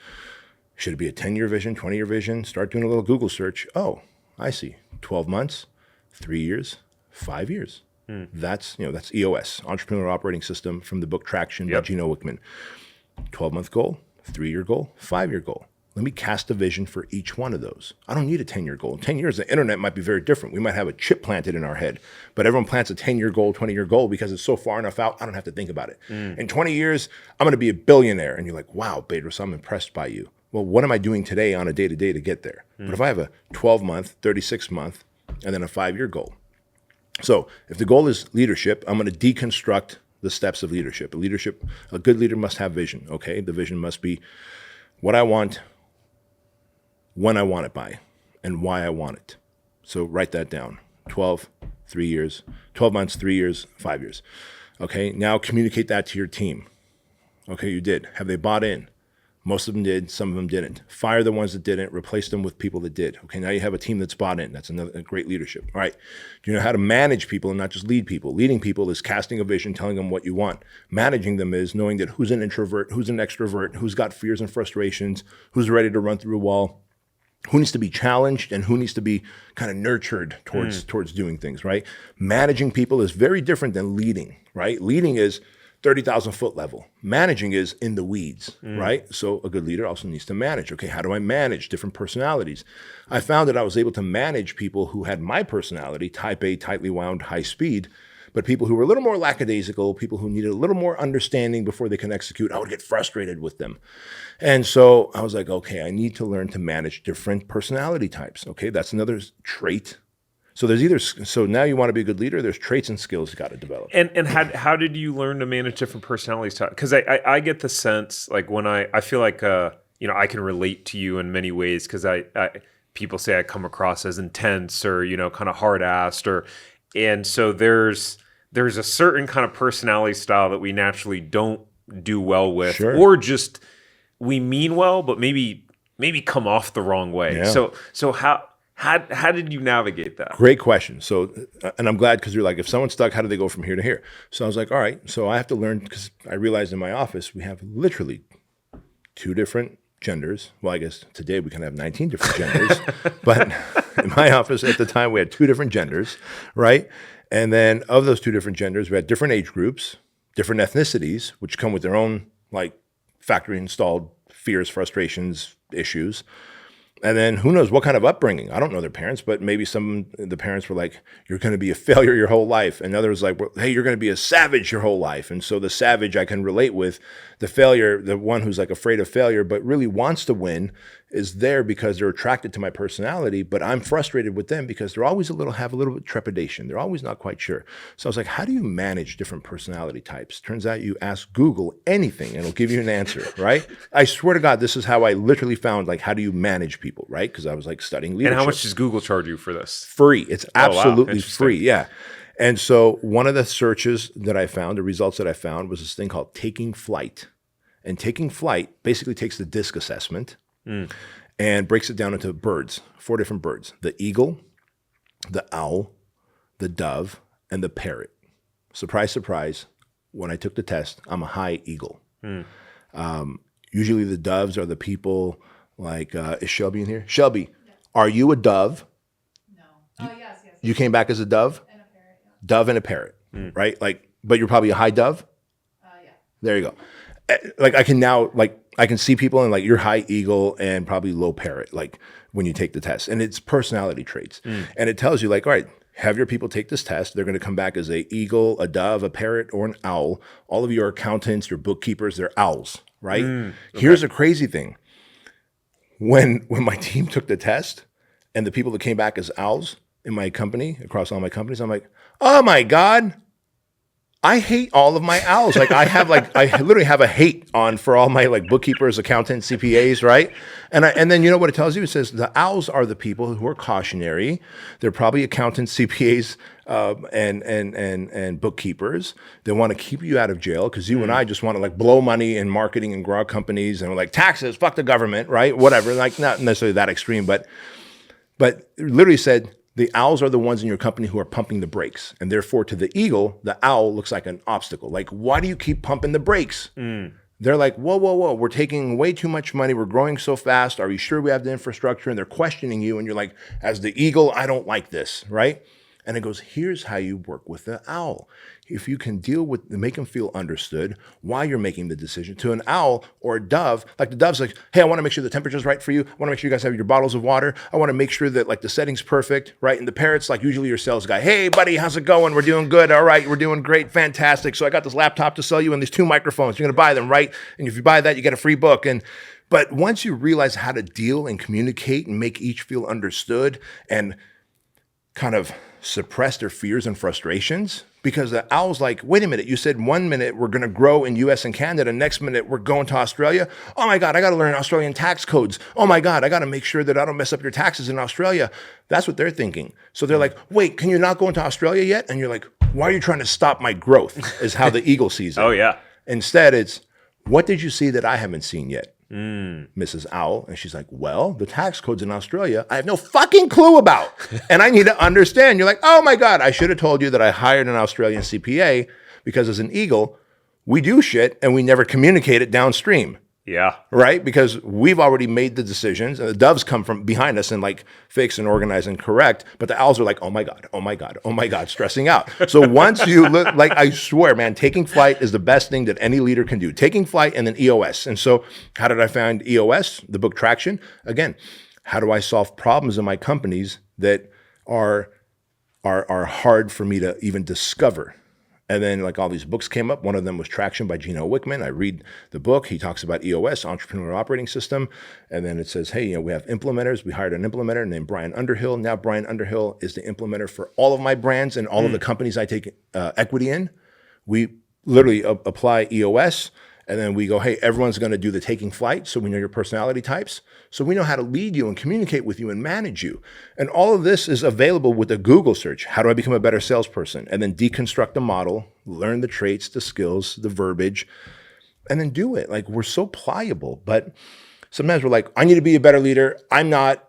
Should it be a 10-year vision, 20-year vision? Start doing a little Google search. Oh, I see. 12 months, 3 years, 5 years. That's EOS, Entrepreneurial Operating System, from the book Traction by Gino Wickman. 12-month goal, 3-year goal, 5-year goal. Let me cast a vision for each one of those. I don't need a 10-year goal. In 10 years, the internet might be very different. We might have a chip planted in our head, but everyone plants a 10-year goal, 20-year goal because it's so far enough out, I don't have to think about it. In 20 years, I'm going to be a billionaire. And you're like, wow, Bedros, I'm impressed by you. Well, what am I doing today on a day-to-day to get there? But if I have a 12-month, 36-month, and then a 5-year goal. So if the goal is leadership, I'm going to deconstruct the steps of leadership. A good leader must have vision, okay? The vision must be what I want, when I want it by, and why I want it. So write that down. 12 months, 3 years, 5 years. Okay, now communicate that to your team. Okay, you did. Have they bought in? Most of them did, some of them didn't. Fire the ones that didn't, replace them with people that did. Okay, now you have a team that's bought in. That's another great leadership. All right, do you know how to manage people and not just lead people? Leading people is casting a vision, telling them what you want. Managing them is knowing that who's an introvert, who's an extrovert, who's got fears and frustrations, who's ready to run through a wall, who needs to be challenged and who needs to be kind of nurtured towards doing things, right? Managing people is very different than leading, right? Leading is 30,000 foot level. Managing is in the weeds, right? So a good leader also needs to manage. Okay, how do I manage different personalities? I found that I was able to manage people who had my personality, type A, tightly wound, high speed, but people who were a little more lackadaisical, people who needed a little more understanding before they can execute, I would get frustrated with them. And so I was like, okay, I need to learn to manage different personality types. Okay, that's another trait. So now you want to be a good leader, there's traits and skills you got to develop. And how did you learn to manage different personalities? Because I get the sense, like when I feel like I can relate to you in many ways, because I people say I come across as intense or kind of hard-assed, and so there's a certain kind of personality style that we naturally don't do well with, or just we mean well, but maybe come off the wrong way. Yeah. So how did you navigate that? Great question. So, and I'm glad, because you're like, if someone's stuck, how do they go from here to here? So I was like, all right, so I have to learn, because I realized in my office, we have literally 2 different genders. Well, I guess today we can have 19 different genders, but in my office at the time, we had 2 different genders, right? And then of those 2 different genders, we had different age groups, different ethnicities, which come with their own like factory installed fears, frustrations, issues. And then who knows what kind of upbringing? I don't know their parents, but maybe some of the parents were like, you're going to be a failure your whole life. And others like, well, hey, you're going to be a savage your whole life. And so the savage I can relate with. The failure, the one who's like afraid of failure, but really wants to win, is there because they're attracted to my personality, but I'm frustrated with them because they're always have a little bit of trepidation. They're always not quite sure. So I was like, how do you manage different personality types? Turns out you ask Google anything and it'll give you an answer, right? I swear to God, this is how I literally found, like, how do you manage people, right? Because I was like studying leadership. And how much does Google charge you for this? Free. It's absolutely wow. free. Yeah. And so one of the searches that I found, the results that I found, was this thing called Taking Flight. And Taking Flight basically takes the DISC assessment and breaks it down into birds, 4 different birds: the eagle, the owl, the dove, and the parrot. Surprise, surprise. When I took the test, I'm a high eagle. Usually the doves are the people like, is Shelby in here? Shelby, are you a dove? No. Oh, yes. You came back as a dove? And a parrot, yeah. Dove and a parrot, right? Like, but you're probably a high dove? Yeah. There you go. Like I can see people and like you're high eagle and probably low parrot, like when you take the test. And it's personality traits. And it tells you like, all right, have your people take this test. They're going to come back as a eagle, a dove, a parrot, or an owl. All of your accountants, your bookkeepers, they're owls, right? Okay. Here's a crazy thing. When my team took the test and the people that came back as owls in my company, across all my companies, I'm like, oh my God, I hate all of my owls. Like I literally have a hate on for all my like bookkeepers, accountants, CPAs, right? And then you know what it tells you? It says the owls are the people who are cautionary. They're probably accountants, CPAs, and bookkeepers. They want to keep you out of jail because you and I just want to like blow money in marketing and grow companies and we're like taxes, fuck the government, right? Whatever. Like not necessarily that extreme, but it literally said The owls are the ones in your company who are pumping the brakes. And therefore, to the eagle, the owl looks like an obstacle. Like, why do you keep pumping the brakes? They're like, whoa, whoa, whoa, we're taking way too much money. We're growing so fast. Are you sure we have the infrastructure? And they're questioning you. And you're like, as the eagle, I don't like this, right? And it goes, here's how you work with the owl. If you can deal with, make them feel understood why you're making the decision. To an owl or a dove, like the dove's like, hey, I want to make sure the temperature's right for you. I want to make sure you guys have your bottles of water. I want to make sure that like the setting's perfect, right? And the parrot's like usually your sales guy. Hey, buddy, how's it going? We're doing good. All right, we're doing great. Fantastic. So I got this laptop to sell you and these 2 microphones. You're going to buy them, right? And if you buy that, you get a free book. But once you realize how to deal and communicate and make each feel understood and kind of suppress their fears and frustrations, because the owl's like, wait a minute, you said 1 minute we're going to grow in US and Canada, next minute we're going to Australia. Oh my God, I got to learn Australian tax codes. Oh my God, I got to make sure that I don't mess up your taxes in Australia. That's what they're thinking. So they're like, wait, can you not go into Australia yet? And you're like, why are you trying to stop my growth? Is how the eagle sees it. Oh, yeah. Instead, it's, what did you see that I haven't seen yet? Mrs. Owl. And she's like, well, the tax codes in Australia, I have no fucking clue about. And I need to understand. You're like, oh my God, I should have told you that I hired an Australian CPA because as an eagle, we do shit and we never communicate it downstream. Yeah. Right? Because we've already made the decisions and the doves come from behind us and like fix and organize and correct. But the owls are like, oh my God, oh my God, oh my God, stressing out. So once you look, like, I swear, man, taking flight is the best thing that any leader can do. Taking flight and then EOS. And so how did I find EOS, the book Traction? Again, how do I solve problems in my companies that are hard for me to even discover? And then like all these books came up. One of them was Traction by Gino Wickman. I read the book. He talks about EOS, Entrepreneurial Operating System. And then it says, hey, we have implementers. We hired an implementer named Brian Underhill. Now Brian Underhill is the implementer for all of my brands and all of the companies I take equity in. We literally apply EOS. And then we go, hey, everyone's going to do the taking flight. So we know your personality types. So we know how to lead you and communicate with you and manage you. And all of this is available with a Google search. How do I become a better salesperson? And then deconstruct the model, learn the traits, the skills, the verbiage, and then do it. Like, we're so pliable. But sometimes we're like, I need to be a better leader. I'm not.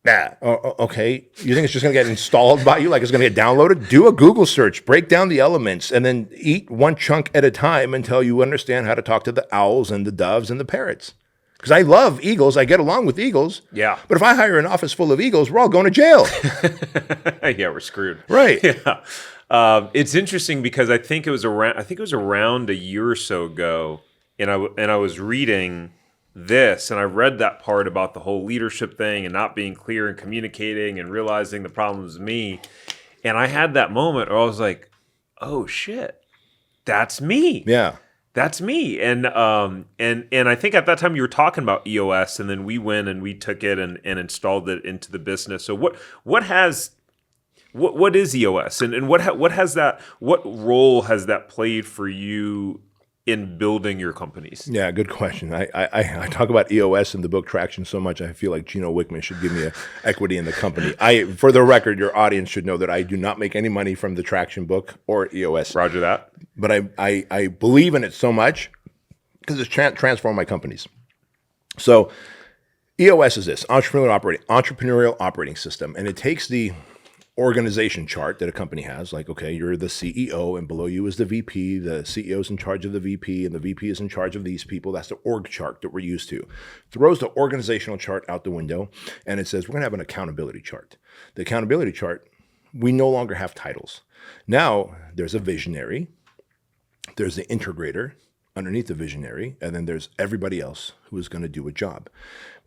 Okay. You think it's just going to get installed by you? Like it's going to get downloaded? Do a Google search, break down the elements, and then eat one chunk at a time until you understand how to talk to the owls and the doves and the parrots. Because I love eagles. I get along with eagles. Yeah. But if I hire an office full of eagles, we're all going to jail. Yeah, we're screwed. Right. Yeah. It's interesting because I think it was around a year or so ago, and I was reading this, and I read that part about the whole leadership thing and not being clear and communicating and realizing the problem was me. And I had that moment where I was like, oh shit, that's me. Yeah. That's me. And I think at that time you were talking about EOS, and then we went and we took it and installed it into the business. So what is EOS, and what role has that played for you in building your companies? Yeah, good question. I talk about EOS in the book Traction so much, I feel like Gino Wickman should give me an equity in the company. For the record, your audience should know that I do not make any money from the Traction book or EOS. Roger that. But I believe in it so much because it's transformed my companies. So EOS is this, entrepreneurial operating system, and it takes the organization chart that a company has, like, okay, you're the CEO and below you is the VP, the CEO's in charge of the VP, and the VP is in charge of these people. That's the org chart that we're used to. Throws the organizational chart out the window, and it says we're gonna have an accountability chart. The accountability chart, we no longer have titles. Now there's a visionary, there's the integrator underneath the visionary, and then there's everybody else who is gonna do a job.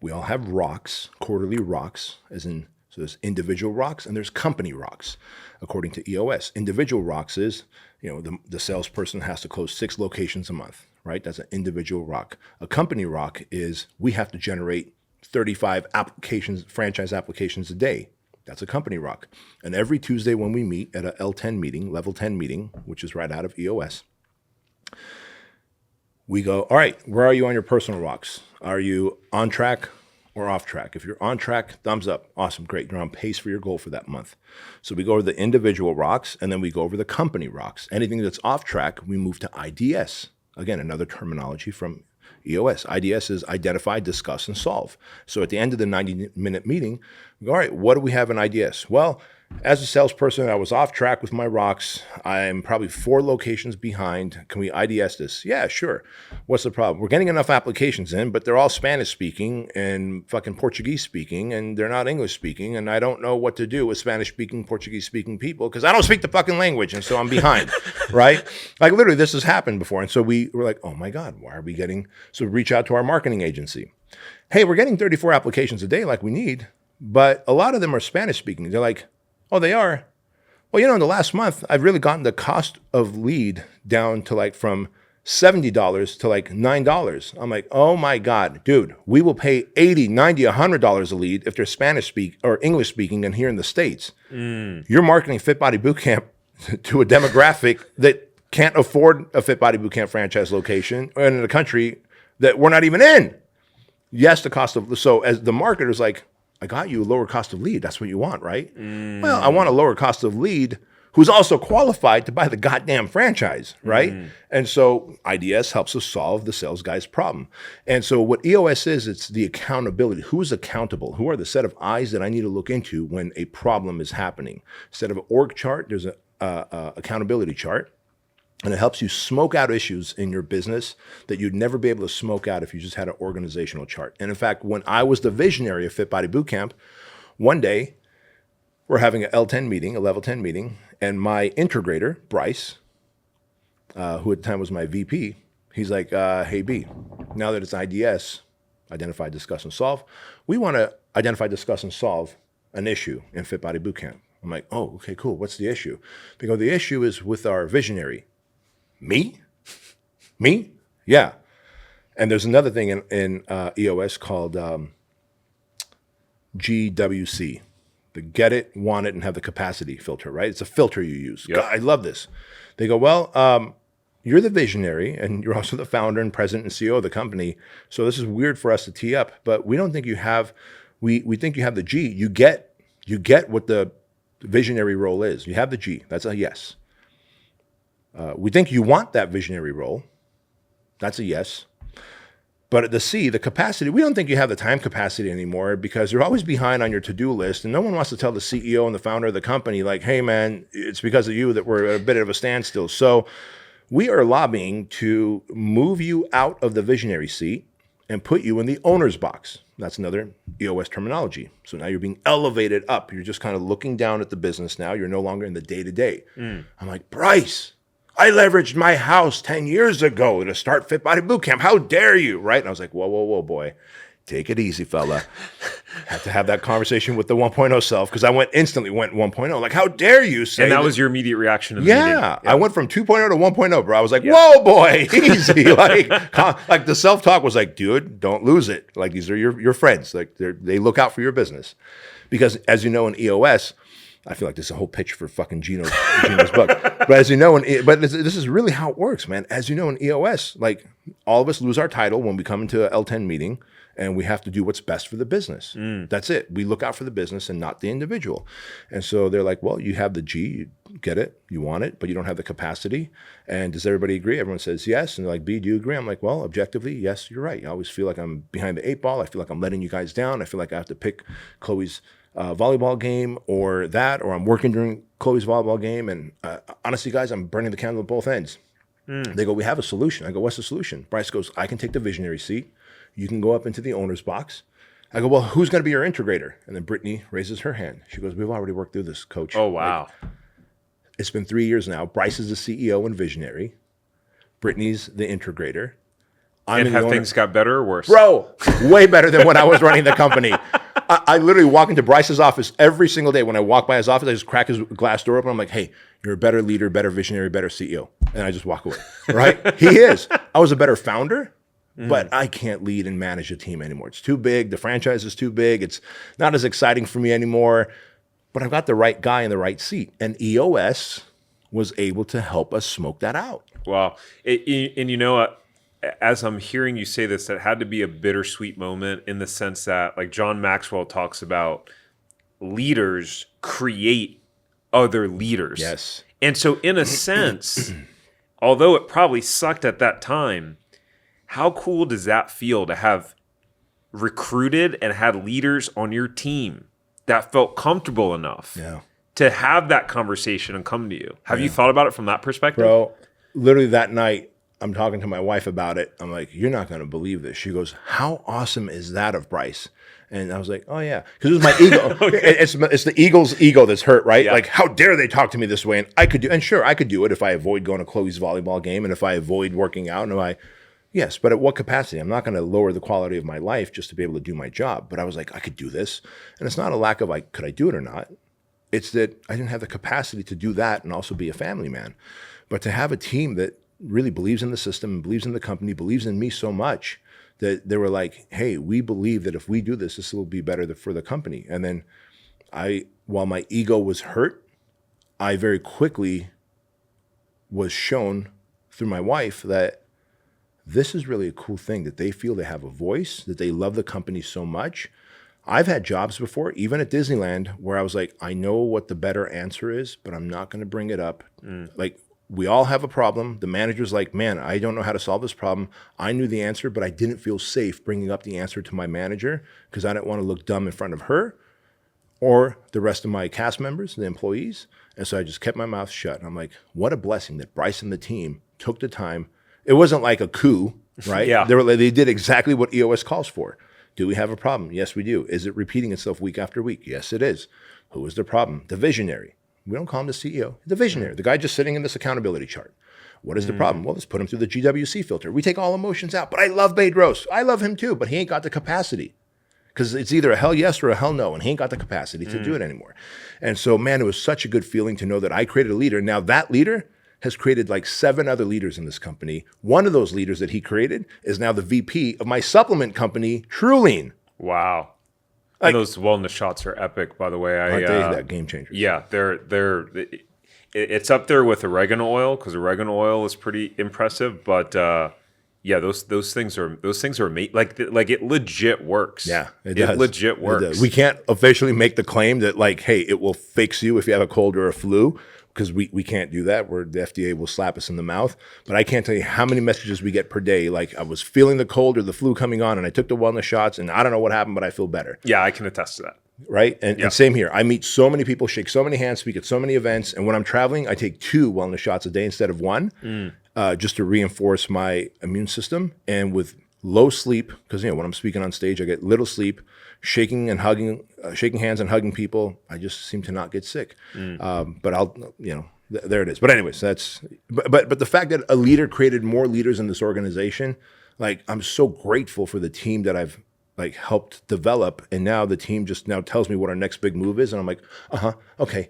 We all have rocks, quarterly rocks, as in, so there's individual rocks and there's company rocks, according to EOS. Individual rocks is, the salesperson has to close 6 locations a month, right? That's an individual rock. A company rock is we have to generate 35 applications, franchise applications a day. That's a company rock. And every Tuesday when we meet at a L10 meeting, level 10 meeting, which is right out of EOS, we go, all right, where are you on your personal rocks? Are you on track or off track? If you're on track, thumbs up. Awesome, great. You're on pace for your goal for that month. So we go over the individual rocks, and then we go over the company rocks. Anything that's off track, we move to IDS. Again, another terminology from EOS. IDS is identify, discuss, and solve. So at the end of the 90-minute meeting, we go, all right, what do we have in IDS? Well, as a salesperson, I was off track with my rocks. I'm probably 4 locations behind. Can we IDS this? Yeah, sure. What's the problem? We're getting enough applications in, but they're all Spanish speaking and fucking Portuguese speaking, and they're not English speaking. And I don't know what to do with Spanish speaking, Portuguese speaking people because I don't speak the fucking language. And so I'm behind, right? Like literally this has happened before. And so we were like, oh my God, why are we getting, so reach out to our marketing agency. Hey, we're getting 34 applications a day like we need, but a lot of them are Spanish speaking. They're like, oh, they are? Well, in the last month, I've really gotten the cost of lead down to like from $70 to like $9. I'm like, oh my God, dude, we will pay $80, $90, $100 a lead if they're Spanish speak or English speaking and here in the States. You're marketing Fit Body Bootcamp to a demographic that can't afford a Fit Body Bootcamp franchise location in a country that we're not even in. Yes, the cost of, so as the marketer's like, I got you a lower cost of lead. That's what you want, right? Well, I want a lower cost of lead who's also qualified to buy the goddamn franchise, right? And so IDS helps us solve the sales guy's problem. And so what EOS is, it's the accountability. Who is accountable? Who are the set of eyes that I need to look into when a problem is happening? Instead of an org chart, there's a accountability chart. And it helps you smoke out issues in your business that you'd never be able to smoke out if you just had an organizational chart. And in fact, when I was the visionary of Fit Body Bootcamp, one day we're having a L10 meeting, a level 10 meeting, and my integrator, Bryce, who at the time was my VP, he's like, hey, B, now that it's IDS, identify, discuss, and solve, we want to identify, discuss, and solve an issue in Fit Body Bootcamp. I'm like, oh, okay, cool. What's the issue? They go, the issue is with our visionary. Me? Yeah. And there's another thing in EOS called GWC, the get it, want it, and have the capacity filter, right? It's a filter you use. Yep. God, I love this. They go, well, you're the visionary, and you're also the founder and president and CEO of the company. So this is weird for us to tee up, but we don't think you have, we think you have the G. You get what the visionary role is. You have the G. That's a yes. We think you want that visionary role. That's a yes. But at the C, the capacity, we don't think you have the time capacity anymore because you're always behind on your to-do list. And no one wants to tell the CEO and the founder of the company, like, hey, man, it's because of you that we're at a bit of a standstill. So we are lobbying to move you out of the visionary seat and put you in the owner's box. That's another EOS terminology. So now you're being elevated up. You're just kind of looking down at the business now. You're no longer in the day-to-day. I'm like, Bryce, I leveraged my house 10 years ago to start Fit Body Bootcamp. How dare you, right? And I was like, whoa, boy. Take it easy, fella. Had to have that conversation with the 1.0 self because I instantly went 1.0. Like, how dare you say And that was your immediate reaction to the yeah, meeting. I went from 2.0 to 1.0, bro. I was like, whoa, boy, easy. like the self-talk was like, dude, don't lose it. Like, these are your friends. Like, they look out for your business. Because as you know, in EOS, I feel like this is a whole pitch for fucking Gino's book. But as you know, this is really how it works, man. As you know, in EOS, like all of us lose our title when we come into an L10 meeting and we have to do what's best for the business. That's it. We look out for the business and not the individual. And so they're like, well, you have the G, you get it, you want it, but you don't have the capacity. And does everybody agree? Everyone says yes. And they're like, B, do you agree? I'm like, well, objectively, yes, you're right. I always feel like I'm behind the 8 ball. I feel like I'm letting you guys down. I feel like I have to pick Chloe's volleyball game or I'm working during Chloe's volleyball game. And honestly, guys, I'm burning the candle at both ends. They go, we have a solution. I go, what's the solution? Bryce goes, I can take the visionary seat. You can go up into the owner's box. I go, well, who's going to be your integrator? And then Brittany raises her hand. She goes, we've already worked through this, coach. Oh, wow. Like, it's been 3 years now. Bryce is the CEO and visionary. Brittany's the integrator. And have things got better or worse? Bro, way better than when I was running the company. I literally walk into Bryce's office every single day. When I walk by his office, I just crack his glass door open. I'm like, hey, you're a better leader, better visionary, better CEO. And I just walk away, right? He is. I was a better founder, but I can't lead and manage a team anymore. It's too big. The franchise is too big. It's not as exciting for me anymore. But I've got the right guy in the right seat. And EOS was able to help us smoke that out. Wow. And you know what? As I'm hearing you say this, that had to be a bittersweet moment in the sense that, like John Maxwell talks about, leaders create other leaders. Yes. And so in a sense, although it probably sucked at that time, How cool does that feel to have recruited and had leaders on your team that felt comfortable enough to have that conversation and come to you? Have you thought about it from that perspective? Bro, literally that night, I'm talking to my wife about it. I'm like, you're not going to believe this. She goes, how awesome is that of Bryce? And I was like, oh, yeah. Because it was my ego. It's the Eagles' ego that's hurt, right? Yeah. Like, how dare they talk to me this way? And I could do, and sure, I could do it if I avoid going to Chloe's volleyball game and if I avoid working out. And yes, but at what capacity? I'm not going to lower the quality of my life just to be able to do my job. But I was like, I could do this. And it's not a lack of like, could I do it or not? It's that I didn't have the capacity to do that and also be a family man. But to have a team that really believes in the system and believes in the company, believes in me so much that they were like, hey, we believe that if we do this, this will be better for the company. And then while my ego was hurt, I very quickly was shown through my wife that this is really a cool thing, that they feel they have a voice, that they love the company so much. I've had jobs before, even at Disneyland, where I was like, I know what the better answer is, but I'm not going to bring it up. Like, we all have a problem. The manager's like, man, I don't know how to solve this problem. I knew the answer, but I didn't feel safe bringing up the answer to my manager because I didn't want to look dumb in front of her or the rest of my cast members, the employees. And so I just kept my mouth shut. And I'm like, what a blessing that Bryce and the team took the time. It wasn't like a coup, right? Yeah. They did exactly what EOS calls for. Do we have a problem? Yes, we do. Is it repeating itself week after week? Yes, it is. Who is the problem? The visionary. We don't call him the CEO, the visionary, the guy just sitting in this accountability chart. What is the problem? Well, let's put him through the GWC filter. We take all emotions out, but I love Bedros. I love him too, but he ain't got the capacity because it's either a hell yes or a hell no, and he ain't got the capacity to do it anymore. And so, man, it was such a good feeling to know that I created a leader. Now that leader has created like 7 other leaders in this company. One of those leaders that he created is now the VP of my supplement company, TrueLean. Wow. Like, And those wellness shots are epic, by the way. Aren't they that game changer? Yeah, it's up there with oregano oil because oregano oil is pretty impressive. But yeah, those things are amazing. Like it legit works. Yeah, it does. It legit works. It does. We can't officially make the claim that like, hey, it will fix you if you have a cold or a flu, because we can't do that. Where the FDA will slap us in the mouth. But I can't tell you how many messages we get per day. Like, I was feeling the cold or the flu coming on, and I took the wellness shots, and I don't know what happened, but I feel better. Yeah, I can attest to that. Right? And same here. I meet so many people, shake so many hands, speak at so many events. And when I'm traveling, I take 2 wellness shots a day instead of 1, just to reinforce my immune system. And with low sleep, because when I'm speaking on stage, I get little sleep, shaking hands and hugging people. I just seem to not get sick. But I'll, there it is. But anyways, but the fact that a leader created more leaders in this organization, like, I'm so grateful for the team that I've like helped develop, and now the team just now tells me what our next big move is, and I'm like, okay,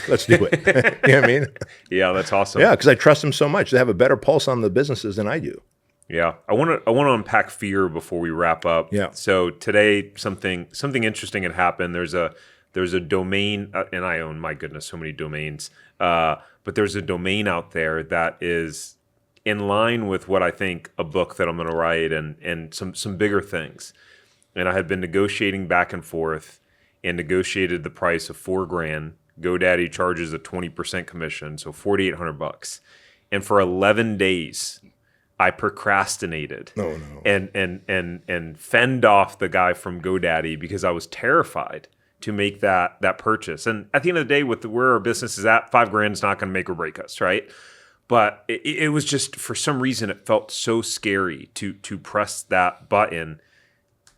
let's do it. You know what I mean? Yeah, that's awesome. Yeah, because I trust them so much. They have a better pulse on the businesses than I do. Yeah, I want to unpack fear before we wrap up. Yeah. So today, something interesting had happened. There's a domain, and I own, my goodness, so many domains. But there's a domain out there that is in line with what I think a book that I'm going to write and some bigger things. And I had been negotiating back and forth and negotiated the price of $4,000. GoDaddy charges a 20% commission, so $4,800. And for 11 days, I procrastinated and fend off the guy from GoDaddy because I was terrified to make that purchase. And at the end of the day, with where our business is at, $5,000 is not going to make or break us, right? But it was just, for some reason, it felt so scary to press that button.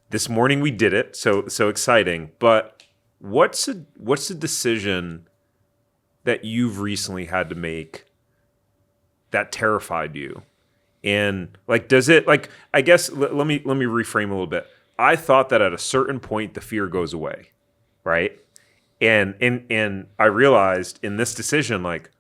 This morning we did it, so exciting. But what's a decision that you've recently had to make that terrified you? And like, does it, like, I guess let me reframe a little bit. I thought that at a certain point the fear goes away, right? And I realized in this decision, like,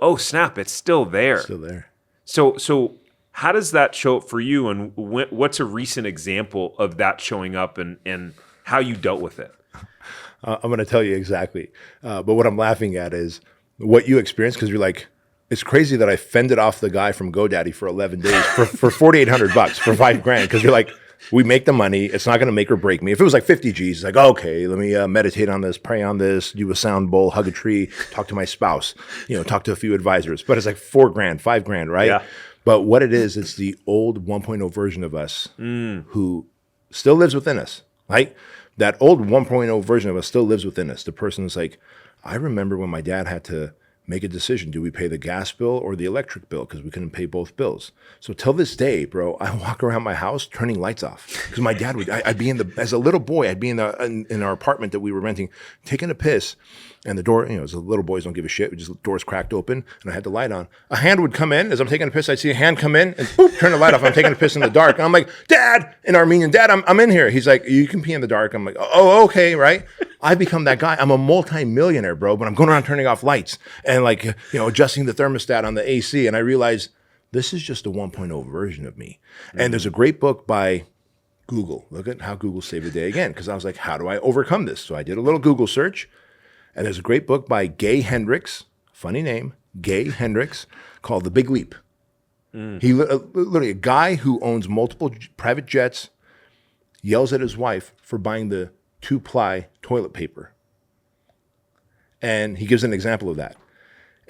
oh snap, it's still there. Still there. So how does that show up for you, and what's a recent example of that showing up, and how you dealt with it? I'm going to tell you exactly. But what I'm laughing at is what you experienced, because you're like, it's crazy that I fended off the guy from GoDaddy for 11 days for $4,800 for $5,000, because you're like, we make the money. It's not going to make or break me. If it was like 50 G's, it's like, okay, let me meditate on this, pray on this, do a sound bowl, hug a tree, talk to my spouse, talk to a few advisors. But it's like $4,000, $5,000, right? Yeah. But what it is, it's the old 1.0 version of us who still lives within us, right? That old 1.0 version of us still lives within us. The person is like, I remember when my dad had to make a decision. Do we pay the gas bill or the electric bill? Because we couldn't pay both bills. So till this day, bro, I walk around my house turning lights off. Because my dad would, I'd be as a little boy, I'd be in our apartment that we were renting, taking a piss. And the door, as the little boys don't give a shit, just doors cracked open and I had the light on. A hand would come in as I'm taking a piss. I'd see a hand come in and boop, turn the light off. I'm taking a piss in the dark. And I'm like, Dad, in Armenian, Dad, I'm in here. He's like, you can pee in the dark. I'm like, oh, okay, right? I become that guy. I'm a multi-millionaire, bro, but I'm going around turning off lights and adjusting the thermostat on the AC. And I realize this is just a 1.0 version of me. Mm-hmm. And there's a great book by Google. Look at how Google saved the day again. Because I was like, how do I overcome this? So I did a little Google search. And there's a great book by Gay Hendricks, funny name, Gay Hendricks, called The Big Leap. He literally, a guy who owns multiple private jets, yells at his wife for buying the 2-ply toilet paper. And he gives an example of that.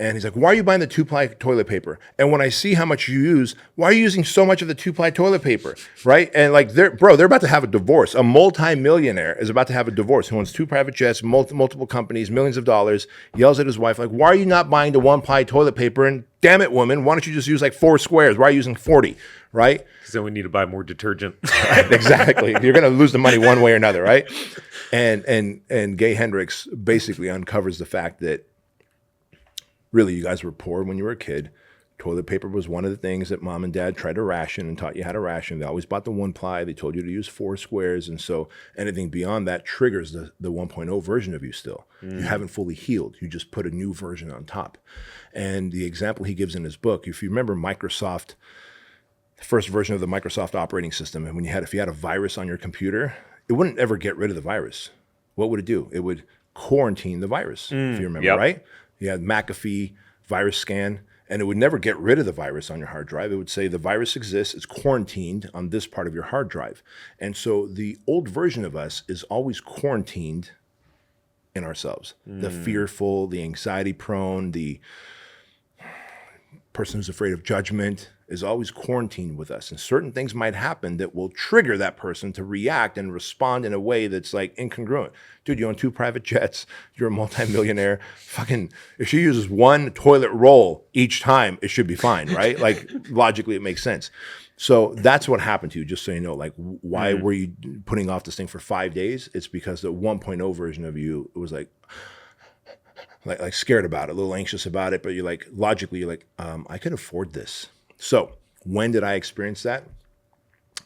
And he's like, why are you buying the 2-ply toilet paper? And when I see how much you use, why are you using so much of the 2-ply toilet paper, right? And they're about to have a divorce. A multi-millionaire is about to have a divorce. He owns 2 private jets, multiple companies, millions of dollars, yells at his wife, like, why are you not buying the 1-ply toilet paper? And damn it, woman, why don't you just use 4 squares? Why are you using 40, right? Because then we need to buy more detergent. Exactly. You're going to lose the money one way or another, right? And Gay Hendricks basically uncovers the fact that really, you guys were poor when you were a kid. Toilet paper was one of the things that mom and dad tried to ration and taught you how to ration. They always bought the 1-ply. They told you to use 4 squares. And so anything beyond that triggers the 1.0 version of you still. You haven't fully healed. You just put a new version on top. And the example he gives in his book, if you remember Microsoft, the first version of the Microsoft operating system, and if you had a virus on your computer, it wouldn't ever get rid of the virus. What would it do? It would quarantine the virus, if you remember, right? You had McAfee virus scan, and it would never get rid of the virus on your hard drive. It would say the virus exists, it's quarantined on this part of your hard drive. And so the old version of us is always quarantined in ourselves. The fearful, the anxiety prone, the person who's afraid of judgment is always quarantined with us. And certain things might happen that will trigger that person to react and respond in a way that's incongruent. Dude, you own 2 private jets. You're a multimillionaire. Fucking, if she uses 1 toilet roll each time, it should be fine, right? Logically, it makes sense. So that's what happened to you, just so you know. Why were you putting off this thing for 5 days? It's because the 1.0 version of you was like scared about it, a little anxious about it, but logically, I could afford this. So when did I experience that?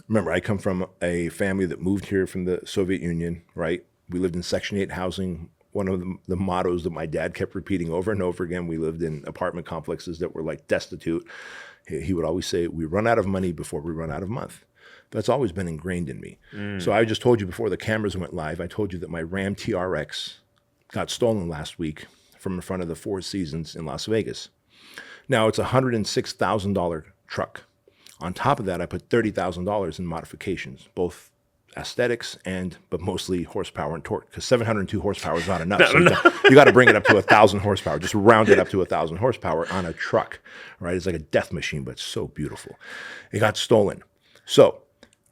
Remember, I come from a family that moved here from the Soviet Union, right? We lived in Section 8 housing. One of the mottos that my dad kept repeating over and over again, we lived in apartment complexes that were destitute. He would always say, we run out of money before we run out of month. That's always been ingrained in me. So I just told you before the cameras went live, I told you that my Ram TRX got stolen last week from in front of the Four Seasons in Las Vegas. Now, it's a $106,000 truck. On top of that, I put $30,000 in modifications, both aesthetics but mostly horsepower and torque, because 702 horsepower is not enough. You got to bring it up to 1,000 horsepower. Just round it up to 1,000 horsepower on a truck, right? It's like a death machine, but it's so beautiful. It got stolen. So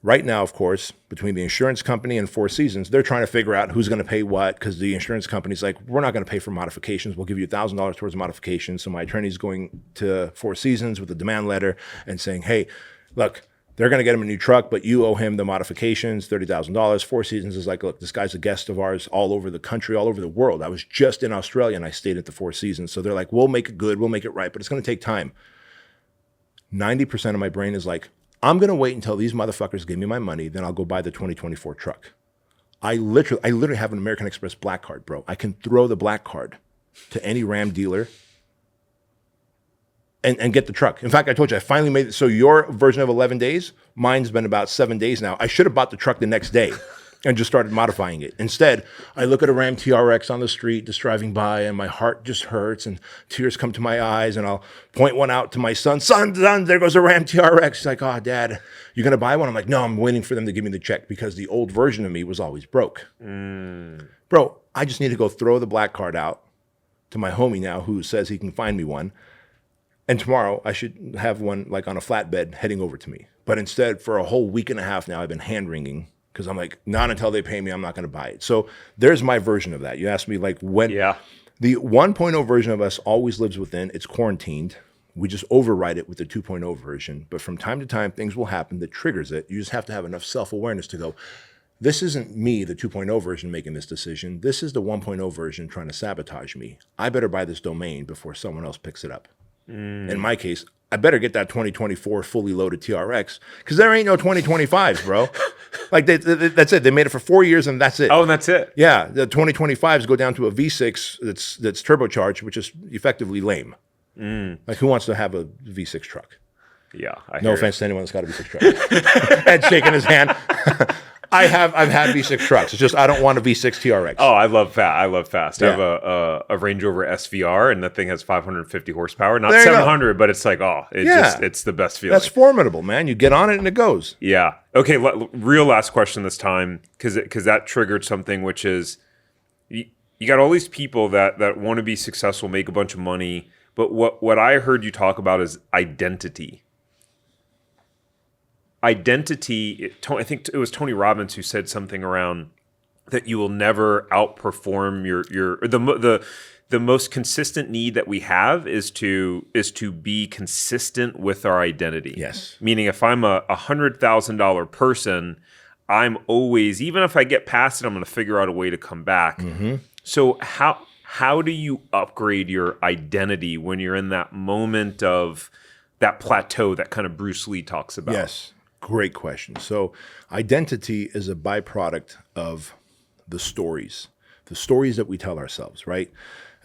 right now, of course, between the insurance company and Four Seasons, they're trying to figure out who's going to pay what, because the insurance company's like, we're not going to pay for modifications. We'll give you $1,000 towards modifications. So my attorney's going to Four Seasons with a demand letter and saying, hey, look, they're going to get him a new truck, but you owe him the modifications, $30,000. Four Seasons is like, look, this guy's a guest of ours all over the country, all over the world. I was just in Australia and I stayed at the Four Seasons. So they're like, we'll make it good, we'll make it right, but it's going to take time. 90% of my brain is like, I'm going to wait until these motherfuckers give me my money, then I'll go buy the 2024 truck. I literally have an American Express black card, bro. I can throw the black card to any Ram dealer and get the truck. In fact, I told you, I finally made it. So your version of 11 days, mine's been about 7 days now. I should have bought the truck the next day and just started modifying it. Instead, I look at a Ram TRX on the street just driving by and my heart just hurts and tears come to my eyes and I'll point one out to my son. Son, there goes a Ram TRX. He's like, oh, Dad, you going to buy one? I'm like, no, I'm waiting for them to give me the check because the old version of me was always broke. Bro, I just need to go throw the black card out to my homie now who says he can find me one And tomorrow I should have one like on a flatbed heading over to me. But instead, for a whole week and a half now, I've been hand wringing because I'm like, not until they pay me, I'm not going to buy it. So there's my version of that. You asked me like when the 1.0 version of us always lives within, it's quarantined. We just override it with the 2.0 version. But from time to time, things will happen that triggers it. You just have to have enough self-awareness to go, this isn't me, the 2.0 version, making this decision. This is the 1.0 version trying to sabotage me. I better buy this domain before someone else picks it up. In my case, I better get that 2024 fully loaded TRX because there ain't no 2025s, bro. Like that's it. They made it for 4 years and that's it. Oh, and that's it. Yeah, the 2025s go down to a V6 that's turbocharged, which is effectively lame. Like who wants to have a V6 truck? Yeah. No offense to anyone that's got a V6 truck. Ed's shaking his hand. I've had V6 trucks. It's just I don't want a V6 TRX. Oh, I love fast. I Yeah. have a Range Rover SVR, and that thing has 550 horsepower. Not There you go. 700, but it's like, it's the best feeling. That's formidable, man. You get on it and it goes. Yeah. Okay. Real last question this time, because that triggered something, which is you got all these people that want to be successful, make a bunch of money, but what I heard you talk about is identity. Identity. I think it was Tony Robbins who said something around that you will never outperform the most consistent need that we have is to be consistent with our identity. Yes. Meaning if I'm a $100,000 person, I'm always, even if I get past it, I'm going to figure out a way to come back. So how do you upgrade your identity when you're in that moment of that plateau that kind of Bruce Lee talks about? Yes. Great question. So identity is a byproduct of the stories that we tell ourselves, right?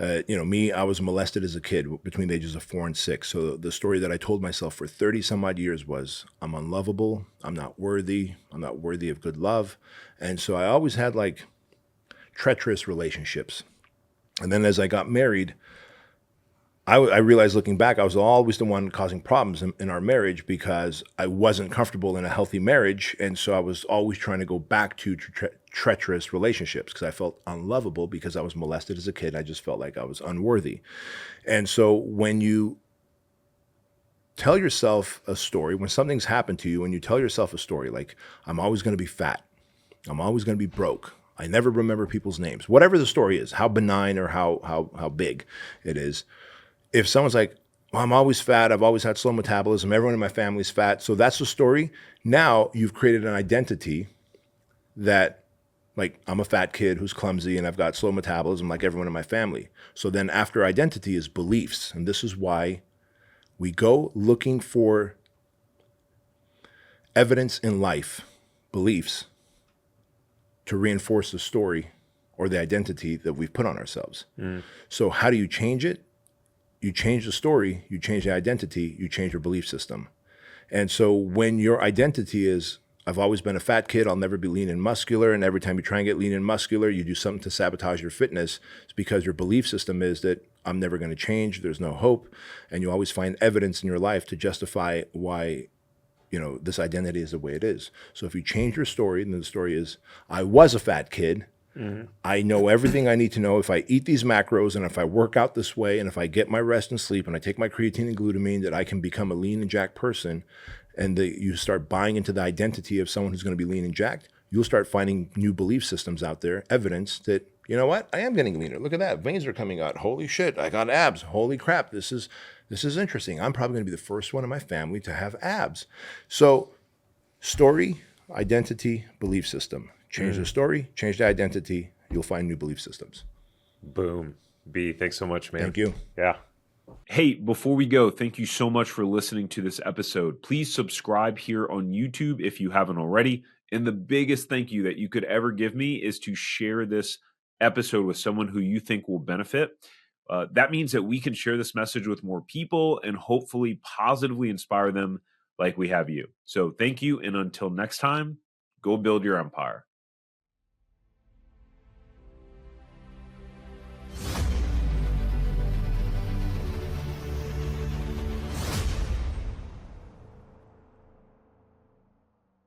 Me, I was molested as a kid between the ages of 4 and 6. So the story that I told myself for 30 some odd years was, I'm unlovable. I'm not worthy of good love. And so I always had like treacherous relationships. And then as I got married, I realized looking back, I was always the one causing problems in our marriage because I wasn't comfortable in a healthy marriage. And so I was always trying to go back to treacherous relationships because I felt unlovable because I was molested as a kid. I just felt like I was unworthy. And so when you tell yourself a story, when something's happened to you and you tell yourself a story, like I'm always going to be fat, I'm always going to be broke, I never remember people's names, whatever the story is, how benign or how big it is. If someone's like, well, I'm always fat, I've always had slow metabolism, everyone in my family's fat, so that's the story. Now you've created an identity that, like, I'm a fat kid who's clumsy and I've got slow metabolism like everyone in my family. So then after identity is beliefs. And this is why we go looking for evidence in life, beliefs, to reinforce the story or the identity that we've put on ourselves. So how do you change it? You change the story, you change the identity, you change your belief system. And so when your identity is, I've always been a fat kid, I'll never be lean and muscular, and every time you try and get lean and muscular, you do something to sabotage your fitness, it's because your belief system is that I'm never going to change, there's no hope, and you always find evidence in your life to justify why this identity is the way it is. So if you change your story, and the story is, I was a fat kid, I know everything I need to know. If I eat these macros and if I work out this way and if I get my rest and sleep and I take my creatine and glutamine, that I can become a lean and jacked person, and you start buying into the identity of someone who's going to be lean and jacked, you'll start finding new belief systems out there, evidence that, you know what, I am getting leaner. Look at that. Veins are coming out. Holy shit, I got abs. Holy crap, this is interesting. I'm probably going to be the first one in my family to have abs. So story, identity, belief system. Change the story, change the identity, you'll find new belief systems. Boom. B, thanks so much, man. Thank you. Yeah. Hey, before we go, thank you so much for listening to this episode. Please subscribe here on YouTube if you haven't already. And the biggest thank you that you could ever give me is to share this episode with someone who you think will benefit. That means that we can share this message with more people and hopefully positively inspire them like we have you. So thank you. And until next time, go build your empire.